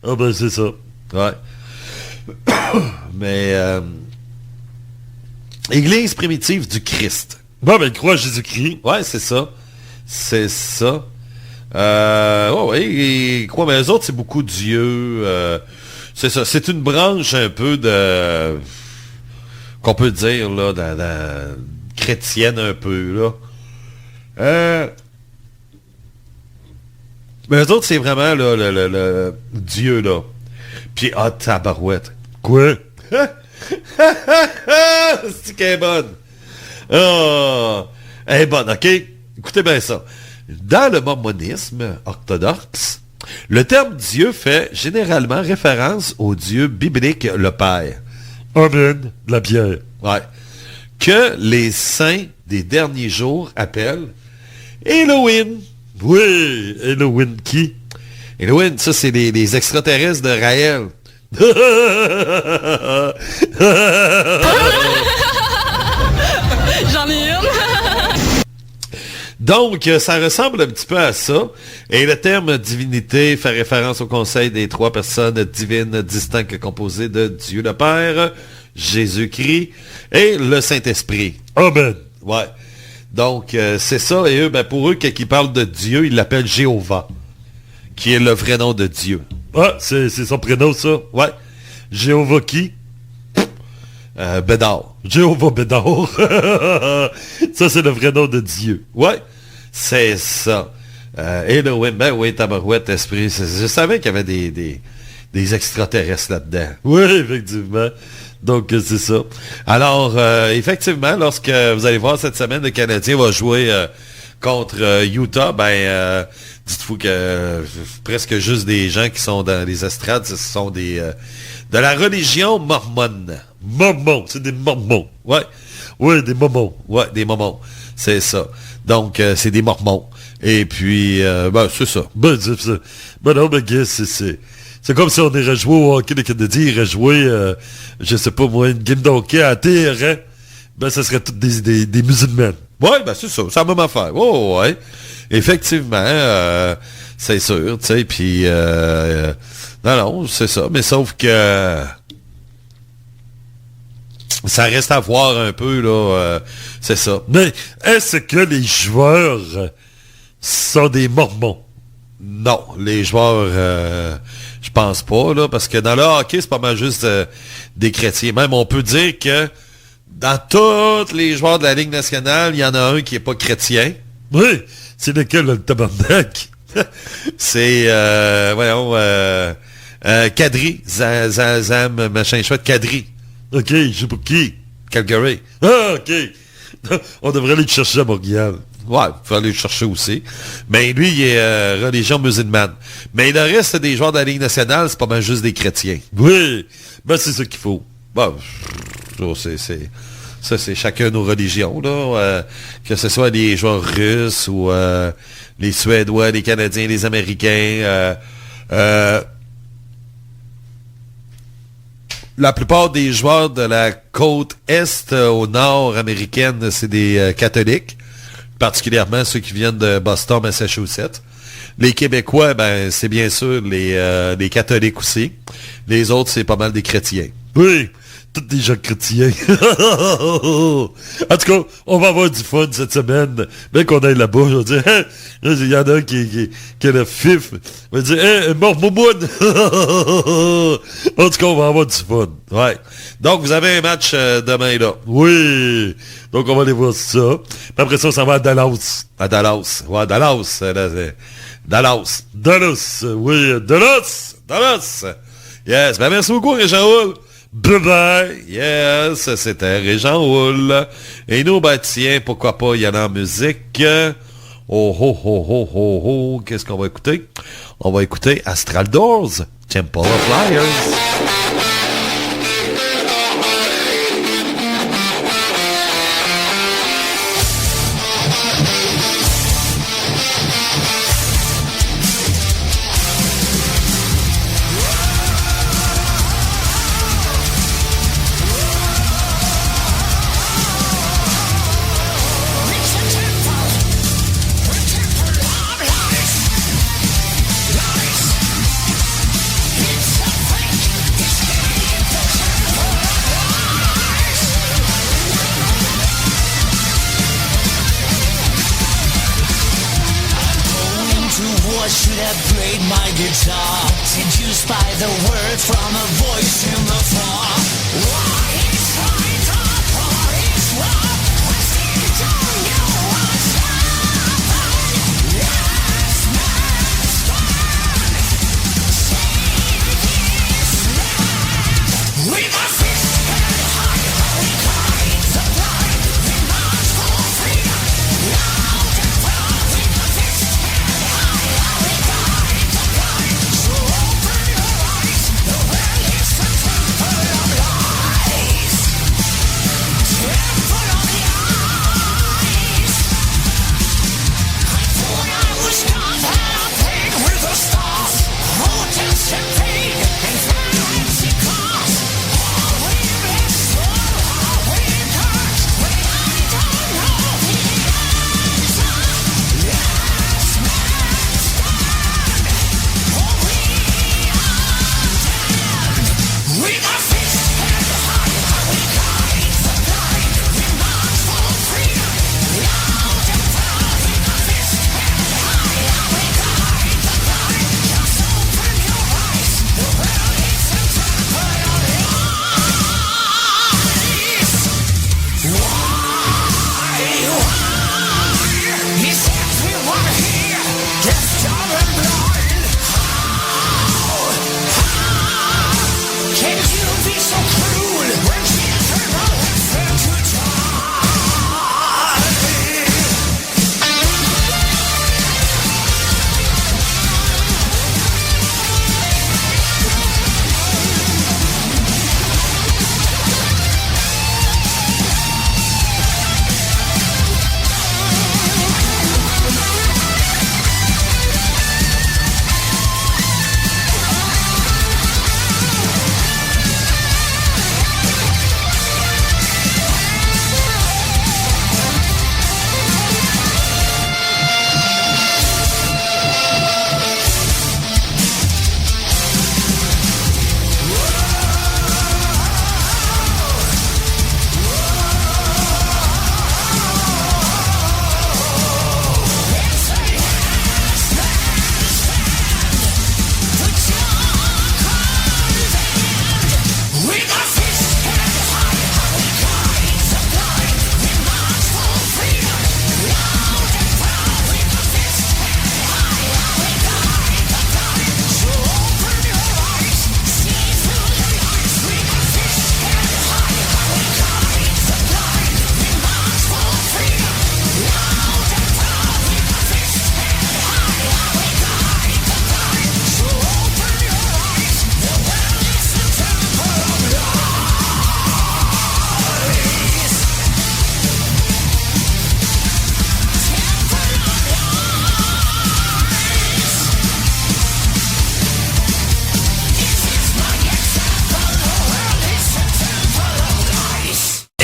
ben c'est ça. Ouais. Mais Église primitive du Christ. Bon, ben, il croit à Jésus-Christ. Ouais, c'est ça. C'est ça. Ouais, ils croient, mais eux autres, c'est beaucoup Dieu. C'est ça. C'est une branche un peu de... qu'on peut dire, là, chrétienne un peu, là. Mais eux autres, c'est vraiment là, le Dieu, là. Puis, tabarouette. Quoi? C'est qu'elle est bonne. Oh, elle est bonne, OK? Écoutez bien ça. Dans le mormonisme orthodoxe, le terme Dieu fait généralement référence au Dieu biblique, le Père. Amen. De la bière. Ouais. Que les saints des derniers jours appellent Elohim. Oui, Elohim qui? Elohim, ça, c'est les extraterrestres de Raël. J'en ai une. Donc, ça ressemble un petit peu à ça. Et le terme divinité fait référence au conseil des trois personnes divines distinctes composées de Dieu le Père, Jésus-Christ et le Saint-Esprit. Amen. Ouais. Donc, c'est ça. Et eux, pour eux, quand ils parlent de Dieu, ils l'appellent Jéhovah, qui est le vrai nom de Dieu. Ah, c'est son prénom, ça? Ouais. Jéhovah qui? Bédard. Jéhovah Bédard. Ça, c'est le vrai nom de Dieu. Ouais. C'est ça. Elohim, ben oui, tabarouette, esprit. Je savais qu'il y avait des extraterrestres là-dedans. Oui, effectivement. Donc, c'est ça. Alors, effectivement, lorsque vous allez voir cette semaine, le Canadien va jouer contre Utah, dites-vous que presque juste des gens qui sont dans les estrades, ce sont des de la religion mormone. Mormons, c'est des mormons. Ouais. Oui, des mormons. Ouais, des mormons. C'est ça. Donc, c'est des mormons. Et puis, c'est ça. C'est ça. Non, mais guess, c'est comme si on irait jouer au hockey, les Canadiens iraient jouer, je sais pas moi, une game de hockey à Téhéran. Ça serait toutes des musulmans. Ouais, c'est ça. C'est la même affaire. Oh, ouais. Effectivement, c'est sûr, tu sais, puis... non, c'est ça. Mais sauf que... ça reste à voir un peu, là. C'est ça. Mais est-ce que les joueurs sont des mormons? Non, les joueurs, je pense pas, là, parce que dans le hockey, c'est pas mal juste des chrétiens. Même, on peut dire que dans tous les joueurs de la Ligue nationale, il y en a un qui est pas chrétien. Oui, c'est lequel, le tabarnak? C'est, Kadri, Zam, machin chouette, Kadri. OK, je sais pas qui. Calgary. Ah, OK. On devrait aller le chercher à Montréal. Ouais, il faut aller le chercher aussi. Mais lui, il est religion musulmane. Mais le reste des joueurs de la Ligue nationale, c'est pas mal juste des chrétiens. Oui, c'est ça qu'il faut. C'est chacun nos religions, là. Que ce soit les joueurs russes ou les Suédois, les Canadiens, les Américains. La plupart des joueurs de la côte est au nord américaine, c'est des catholiques, particulièrement ceux qui viennent de Boston, Massachusetts. Les Québécois, c'est bien sûr les catholiques aussi. Les autres, c'est pas mal des chrétiens. Oui, tous des gens chrétiens. En tout cas, on va avoir du fun cette semaine. Bien qu'on aille là-bas, je vais dire, il y en a un qui a le fif. On va dire, mormomoune. En tout cas, on va avoir du fun. Ouais. Donc, vous avez un match demain, là. Oui. Donc, on va aller voir ça. Puis après ça, on s'en va à Dallas. À Dallas. Ouais, Dallas. Dallas. Dallas. Oui, Dallas. Dallas. Yes. Merci beaucoup, Régent-Houl. Bye-bye. Yes, c'était Régent-Houl. Et nous, tiens, pourquoi pas y aller en musique. Qu'est-ce qu'on va écouter? On va écouter Astral Doors, Temple of Liars. Temple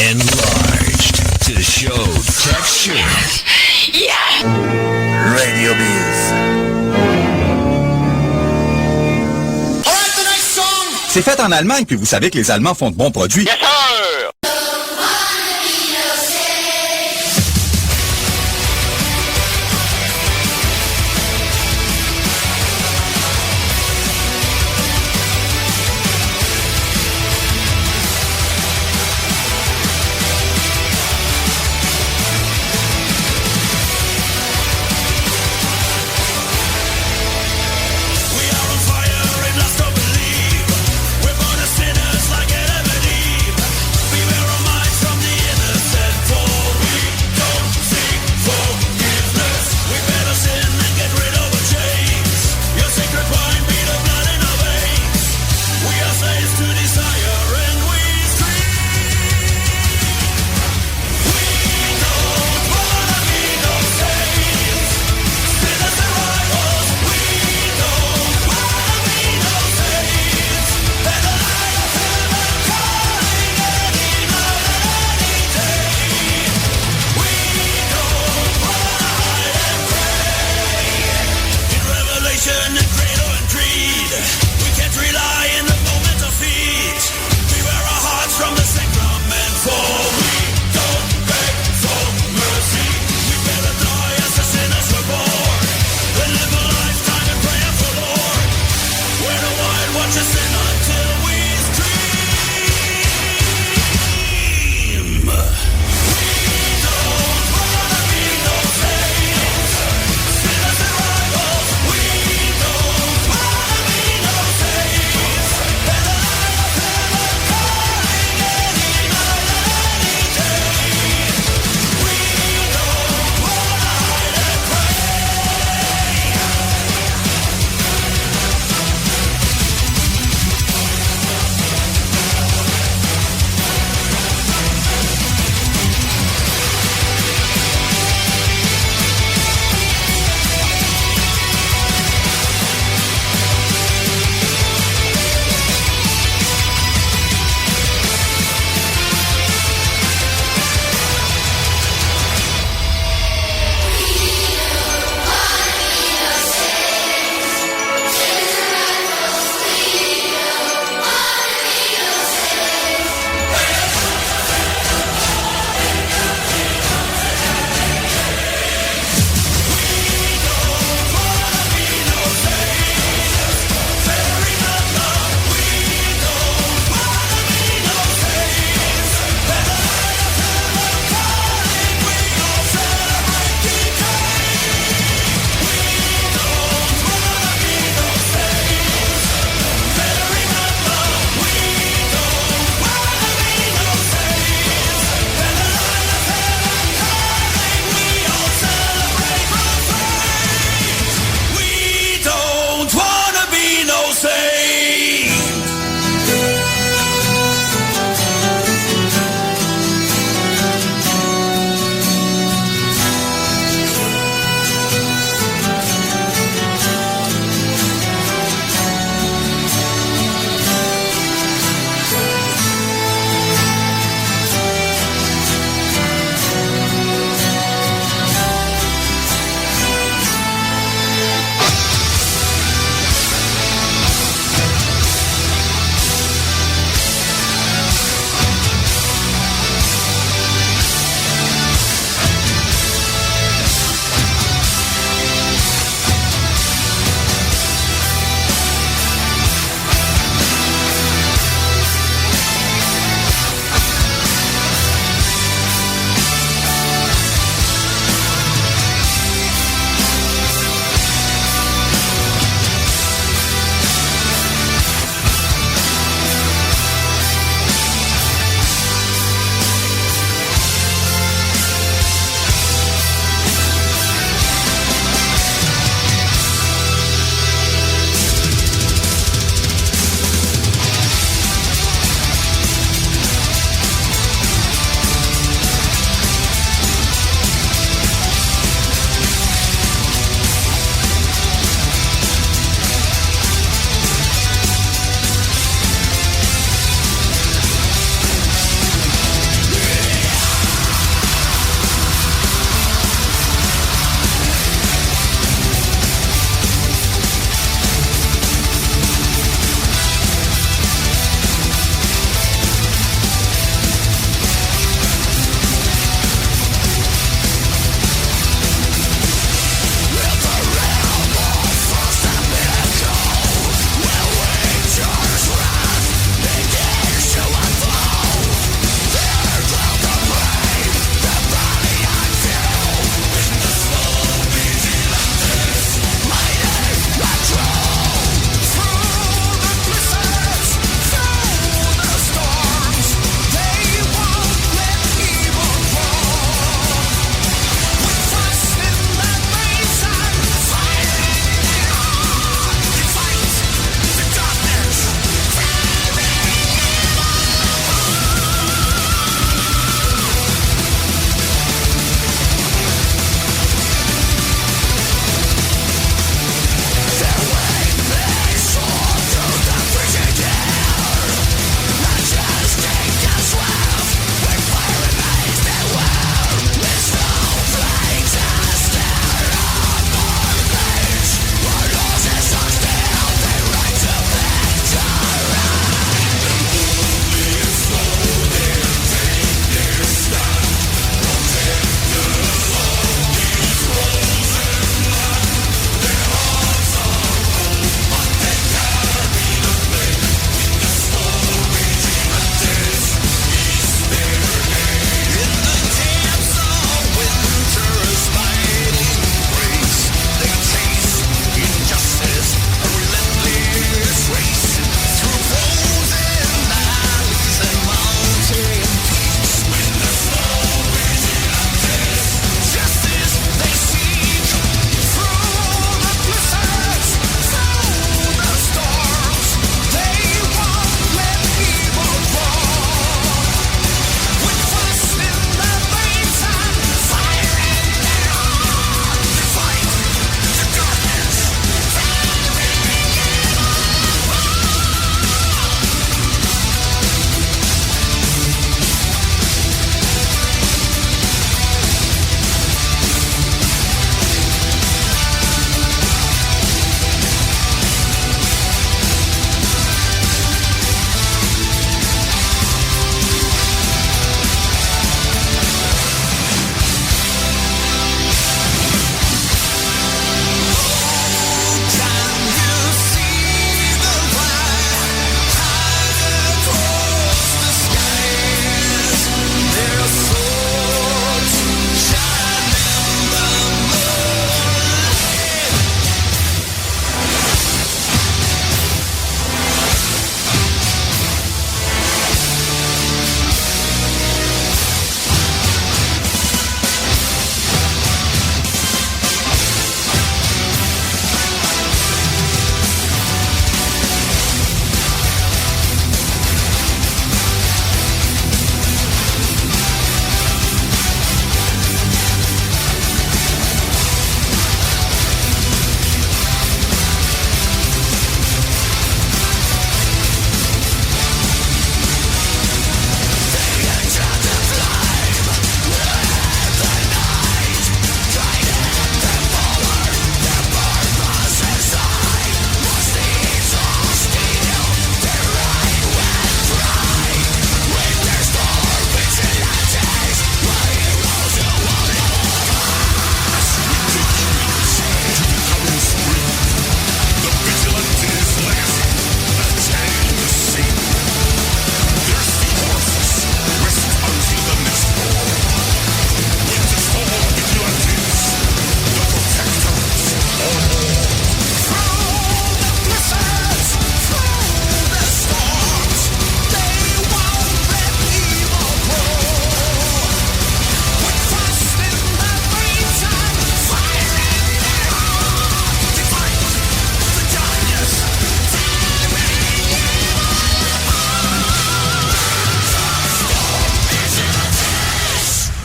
enlarged to show texture. Radio Biz. Alright, the next song! C'est fait en Allemagne, puis vous savez que les Allemands font de bons produits. Yes, sir! We are on fire and lost to believe. We're born as sinners like Adam and Eve.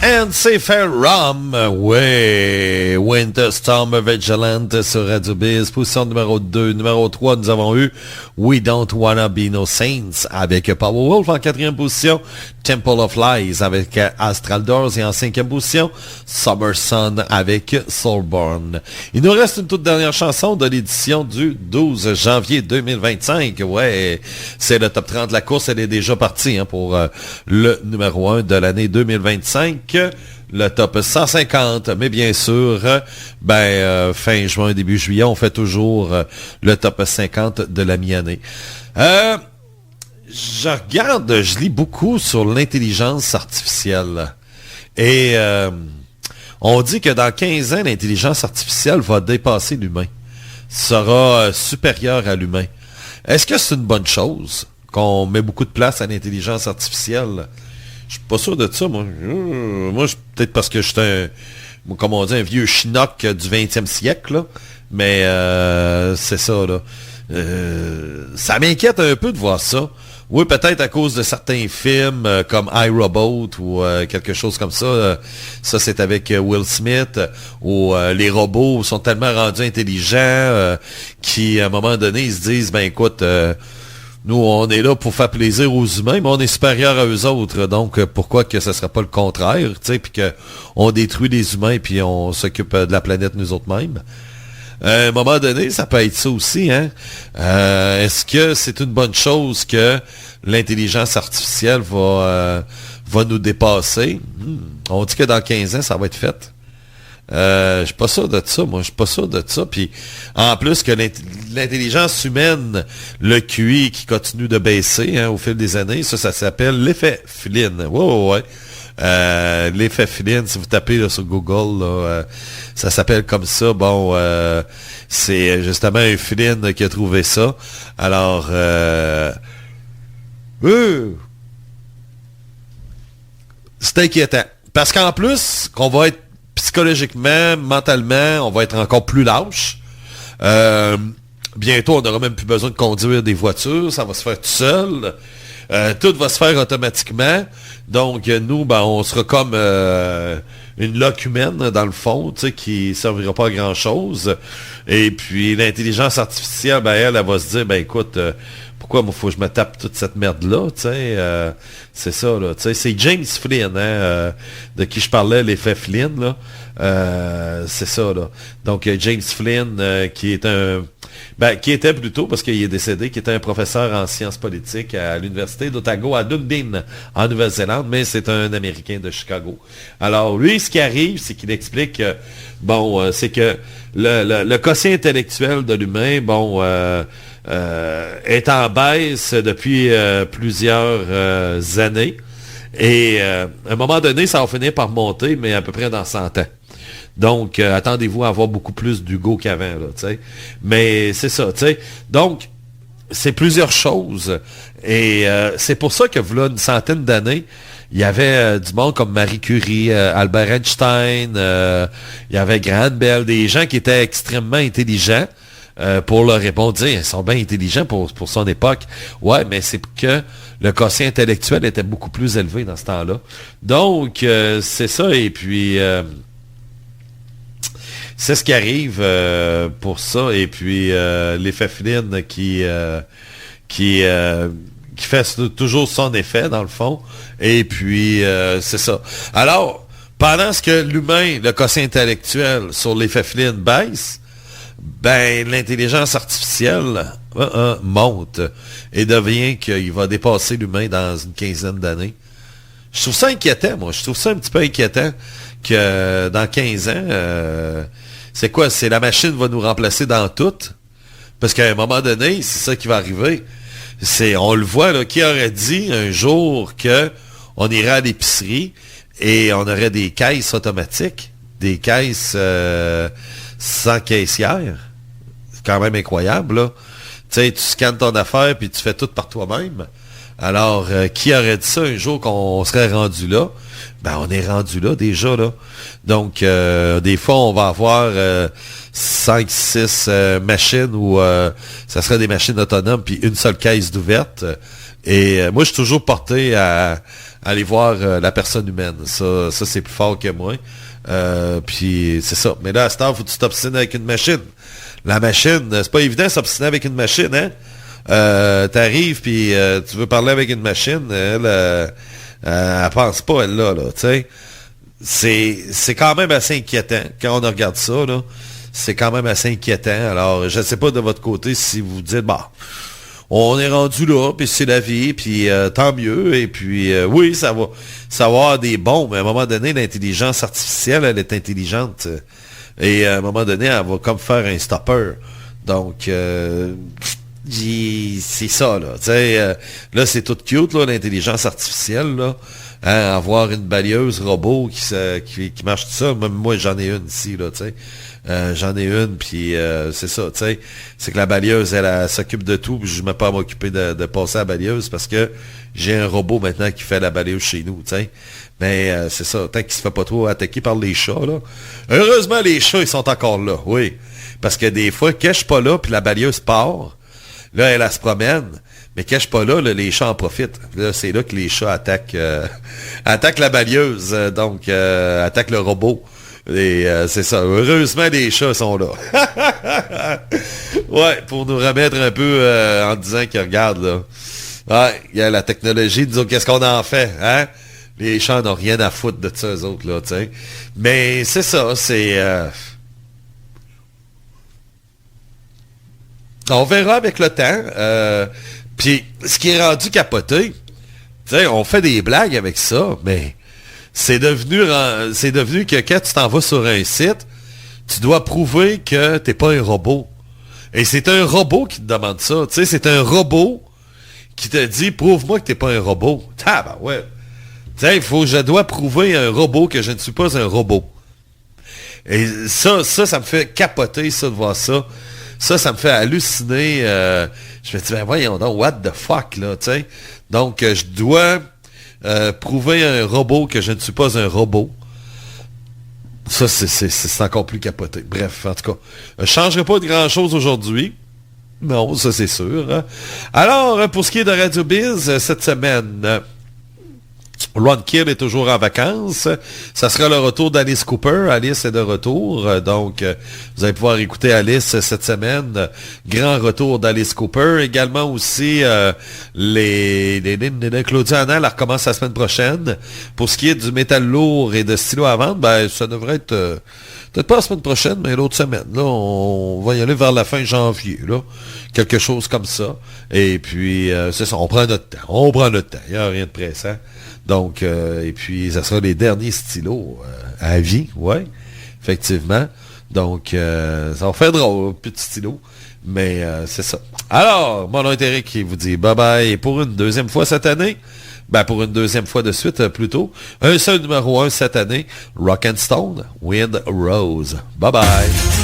And c'est Rum, ouais, Winter Storm Vigilant sur Radio Biz, position numéro 2. Numéro 3, nous avons eu We Don't Wanna Be No Saints avec Powerwolf en 4e position, Temple of Lies avec Astral Doors et en 5e position, Summer Sun avec Soulborn. Il nous reste une toute dernière chanson de l'édition du 12 janvier 2025. Ouais, c'est le top 30 de la course, elle est déjà partie pour le numéro 1 de l'année 2025. Le top 150, mais bien sûr, fin juin, début juillet, on fait toujours le top 50 de la mi-année. Je lis beaucoup sur l'intelligence artificielle. Et on dit que dans 15 ans, l'intelligence artificielle va dépasser l'humain. Sera supérieure à l'humain. Est-ce que c'est une bonne chose qu'on met beaucoup de place à l'intelligence artificielle? Je suis pas sûr de ça, moi. Moi, peut-être parce que je suis comme on dit, un vieux chinook du 20e siècle, là. Mais c'est ça, là. Ça m'inquiète un peu de voir ça. Oui, peut-être à cause de certains films comme iRobot ou quelque chose comme ça. Ça, c'est avec Will Smith, où les robots sont tellement rendus intelligents qu'à un moment donné, ils se disent, écoute... nous, on est là pour faire plaisir aux humains, mais on est supérieur à eux autres. Donc, pourquoi que ce ne serait pas le contraire, tu sais, puis qu'on détruit les humains, puis on s'occupe de la planète nous autres mêmes. À un moment donné, ça peut être ça aussi, hein. Est-ce que c'est une bonne chose que l'intelligence artificielle va nous dépasser? On dit que dans 15 ans, ça va être fait. Je suis pas sûr de ça, moi. Je suis pas sûr de ça. Puis, en plus que l'intelligence humaine, le QI qui continue de baisser au fil des années, ça s'appelle l'effet Flynn. Ouais. L'effet Flynn, si vous tapez là, sur Google, là, ça s'appelle comme ça. Bon, c'est justement un Flynn qui a trouvé ça. Alors, c'est inquiétant. Parce qu'en plus, qu'on va être psychologiquement, mentalement, on va être encore plus lâche. Bientôt, on n'aura même plus besoin de conduire des voitures. Ça va se faire tout seul. Tout va se faire automatiquement. Donc, nous, on sera comme une loque humaine, dans le fond, qui ne servira pas à grand-chose. Et puis, l'intelligence artificielle, elle va se dire, écoute... pourquoi moi faut que je me tape toute cette merde-là, c'est ça, là, c'est James Flynn, de qui je parlais, l'effet Flynn, là, c'est ça, là. Donc, James Flynn, qui était plutôt, parce qu'il est décédé, qui était un professeur en sciences politiques à l'université d'Otago, à Dunedin, en Nouvelle-Zélande, mais c'est un Américain de Chicago. Alors, lui, ce qui arrive, c'est qu'il explique, c'est que le quotient intellectuel de l'humain, est en baisse depuis plusieurs années. Et à un moment donné, ça va finir par monter, mais à peu près dans 100 ans. Donc, attendez-vous à avoir beaucoup plus d'Hugo qu'avant, là, tu sais. Mais c'est ça, tu sais. Donc, c'est plusieurs choses. Et c'est pour ça que, voilà une centaine d'années, il y avait du monde comme Marie Curie, Albert Einstein, il y avait Graham Bell, des gens qui étaient extrêmement intelligents. Pour leur répondre, ils sont bien intelligents pour son époque. Ouais, mais c'est que le quotient intellectuel était beaucoup plus élevé dans ce temps-là. Donc, c'est ça. Et puis, c'est ce qui arrive pour ça. Et puis, l'effet Flynn qui fait toujours son effet, dans le fond. Et puis, c'est ça. Alors, pendant ce que l'humain, le quotient intellectuel sur l'effet Flynn baisse, l'intelligence artificielle monte et devient qu'il va dépasser l'humain dans une quinzaine d'années. Je trouve ça inquiétant, moi. Je trouve ça un petit peu inquiétant que dans 15 ans, c'est quoi? C'est la machine va nous remplacer dans tout. Parce qu'à un moment donné, c'est ça qui va arriver. On le voit, là, qui aurait dit un jour qu'on irait à l'épicerie et on aurait des caisses automatiques, des caisses... sans caissière. C'est quand même incroyable, là. Tu sais, tu scannes ton affaire puis tu fais tout par toi-même. Alors, qui aurait dit ça un jour qu'on serait rendu là? On est rendu là déjà, là. Donc, des fois, on va avoir 5, 6 machines où ça serait des machines autonomes puis une seule caisse d'ouverte. Et moi, je suis toujours porté à aller voir la personne humaine. Ça c'est plus fort que moi. Puis c'est ça. Mais là, à cette heure, faut que tu t'obstines avec une machine. La machine, c'est pas évident de s'obstiner avec une machine, hein? T'arrives, puis tu veux parler avec une machine, elle pense pas, elle, là, tu sais. C'est quand même assez inquiétant, quand on regarde ça, là. C'est quand même assez inquiétant. Alors, je ne sais pas de votre côté si vous dites, bah, on est rendu là, puis c'est la vie, puis tant mieux. Et puis, oui, ça va avoir des bons, mais à un moment donné, l'intelligence artificielle, elle est intelligente. Et à un moment donné, elle va comme faire un stopper. Donc, c'est ça, là. Tu sais, là, c'est tout cute, là, l'intelligence artificielle, là. Hein, avoir une balayeuse robot qui marche tout ça. Même moi, j'en ai une ici, là, tu sais. J'en ai une, puis c'est ça, tu sais. C'est que la balayeuse, elle s'occupe de tout, puis je ne vais pas à m'occuper de passer à la balayeuse parce que j'ai un robot maintenant qui fait la balayeuse chez nous, tu sais. Mais c'est ça, tant qu'il se fait pas trop attaquer par les chats, là. Heureusement, les chats, ils sont encore là, oui. Parce que des fois, quand je suis pas là, puis la balayeuse part, là, elle se promène. Mais quand je suis pas là, les chats en profitent. Là, c'est là que les chats attaquent la balayeuse, donc attaquent le robot. Et c'est ça. Heureusement, les chats sont là. Ouais, pour nous remettre un peu en disant qu'ils regardent, là. Ouais, il y a la technologie, disons, qu'est-ce qu'on en fait, hein? Les chats n'ont rien à foutre de ça, eux autres, là, tu sais. Mais c'est ça, c'est... On verra avec le temps. Puis, ce qui est rendu capoté, tu sais, on fait des blagues avec ça, mais c'est devenu que quand tu t'en vas sur un site, tu dois prouver que t'es pas un robot. Et c'est un robot qui te demande ça. Tu sais, c'est un robot qui te dit, prouve-moi que t'es pas un robot. Ah, ben ouais. Tu sais, je dois prouver à un robot que je ne suis pas un robot. Et ça me fait capoter, ça, de voir ça. Ça me fait halluciner. Je me dis, ben voyons donc, what the fuck, là, tu sais. Donc, je dois prouver à un robot que je ne suis pas un robot. Ça, c'est encore plus capoté. Bref, en tout cas, je ne changerai pas de grand-chose aujourd'hui. Non, ça, c'est sûr. Hein. Alors, pour ce qui est de Radio Biz, cette semaine... Ron Kidd est toujours en vacances. Ça sera le retour d'Alice Cooper. Alice est de retour. Donc, vous allez pouvoir écouter Alice cette semaine. Grand retour d'Alice Cooper. Également aussi, Claudia Hanel recommence la semaine prochaine. Pour ce qui est du métal lourd et de stylo à vendre, ben, ça devrait être, peut-être pas la semaine prochaine, mais l'autre semaine. Là, on va y aller vers la fin janvier, là. Quelque chose comme ça. Et puis, c'est ça, on prend notre temps. Il n'y a rien de pressant. Donc, et puis, ça sera les derniers stylos à vie, ouais, effectivement. Donc, ça va faire drôle, petit stylo, mais c'est ça. Alors, mon nom est Eric qui vous dit bye-bye pour une deuxième fois cette année. Ben, pour une deuxième fois de suite, plutôt. Un seul numéro 1 cette année, Rock and Stone, Wind Rose. Bye-bye.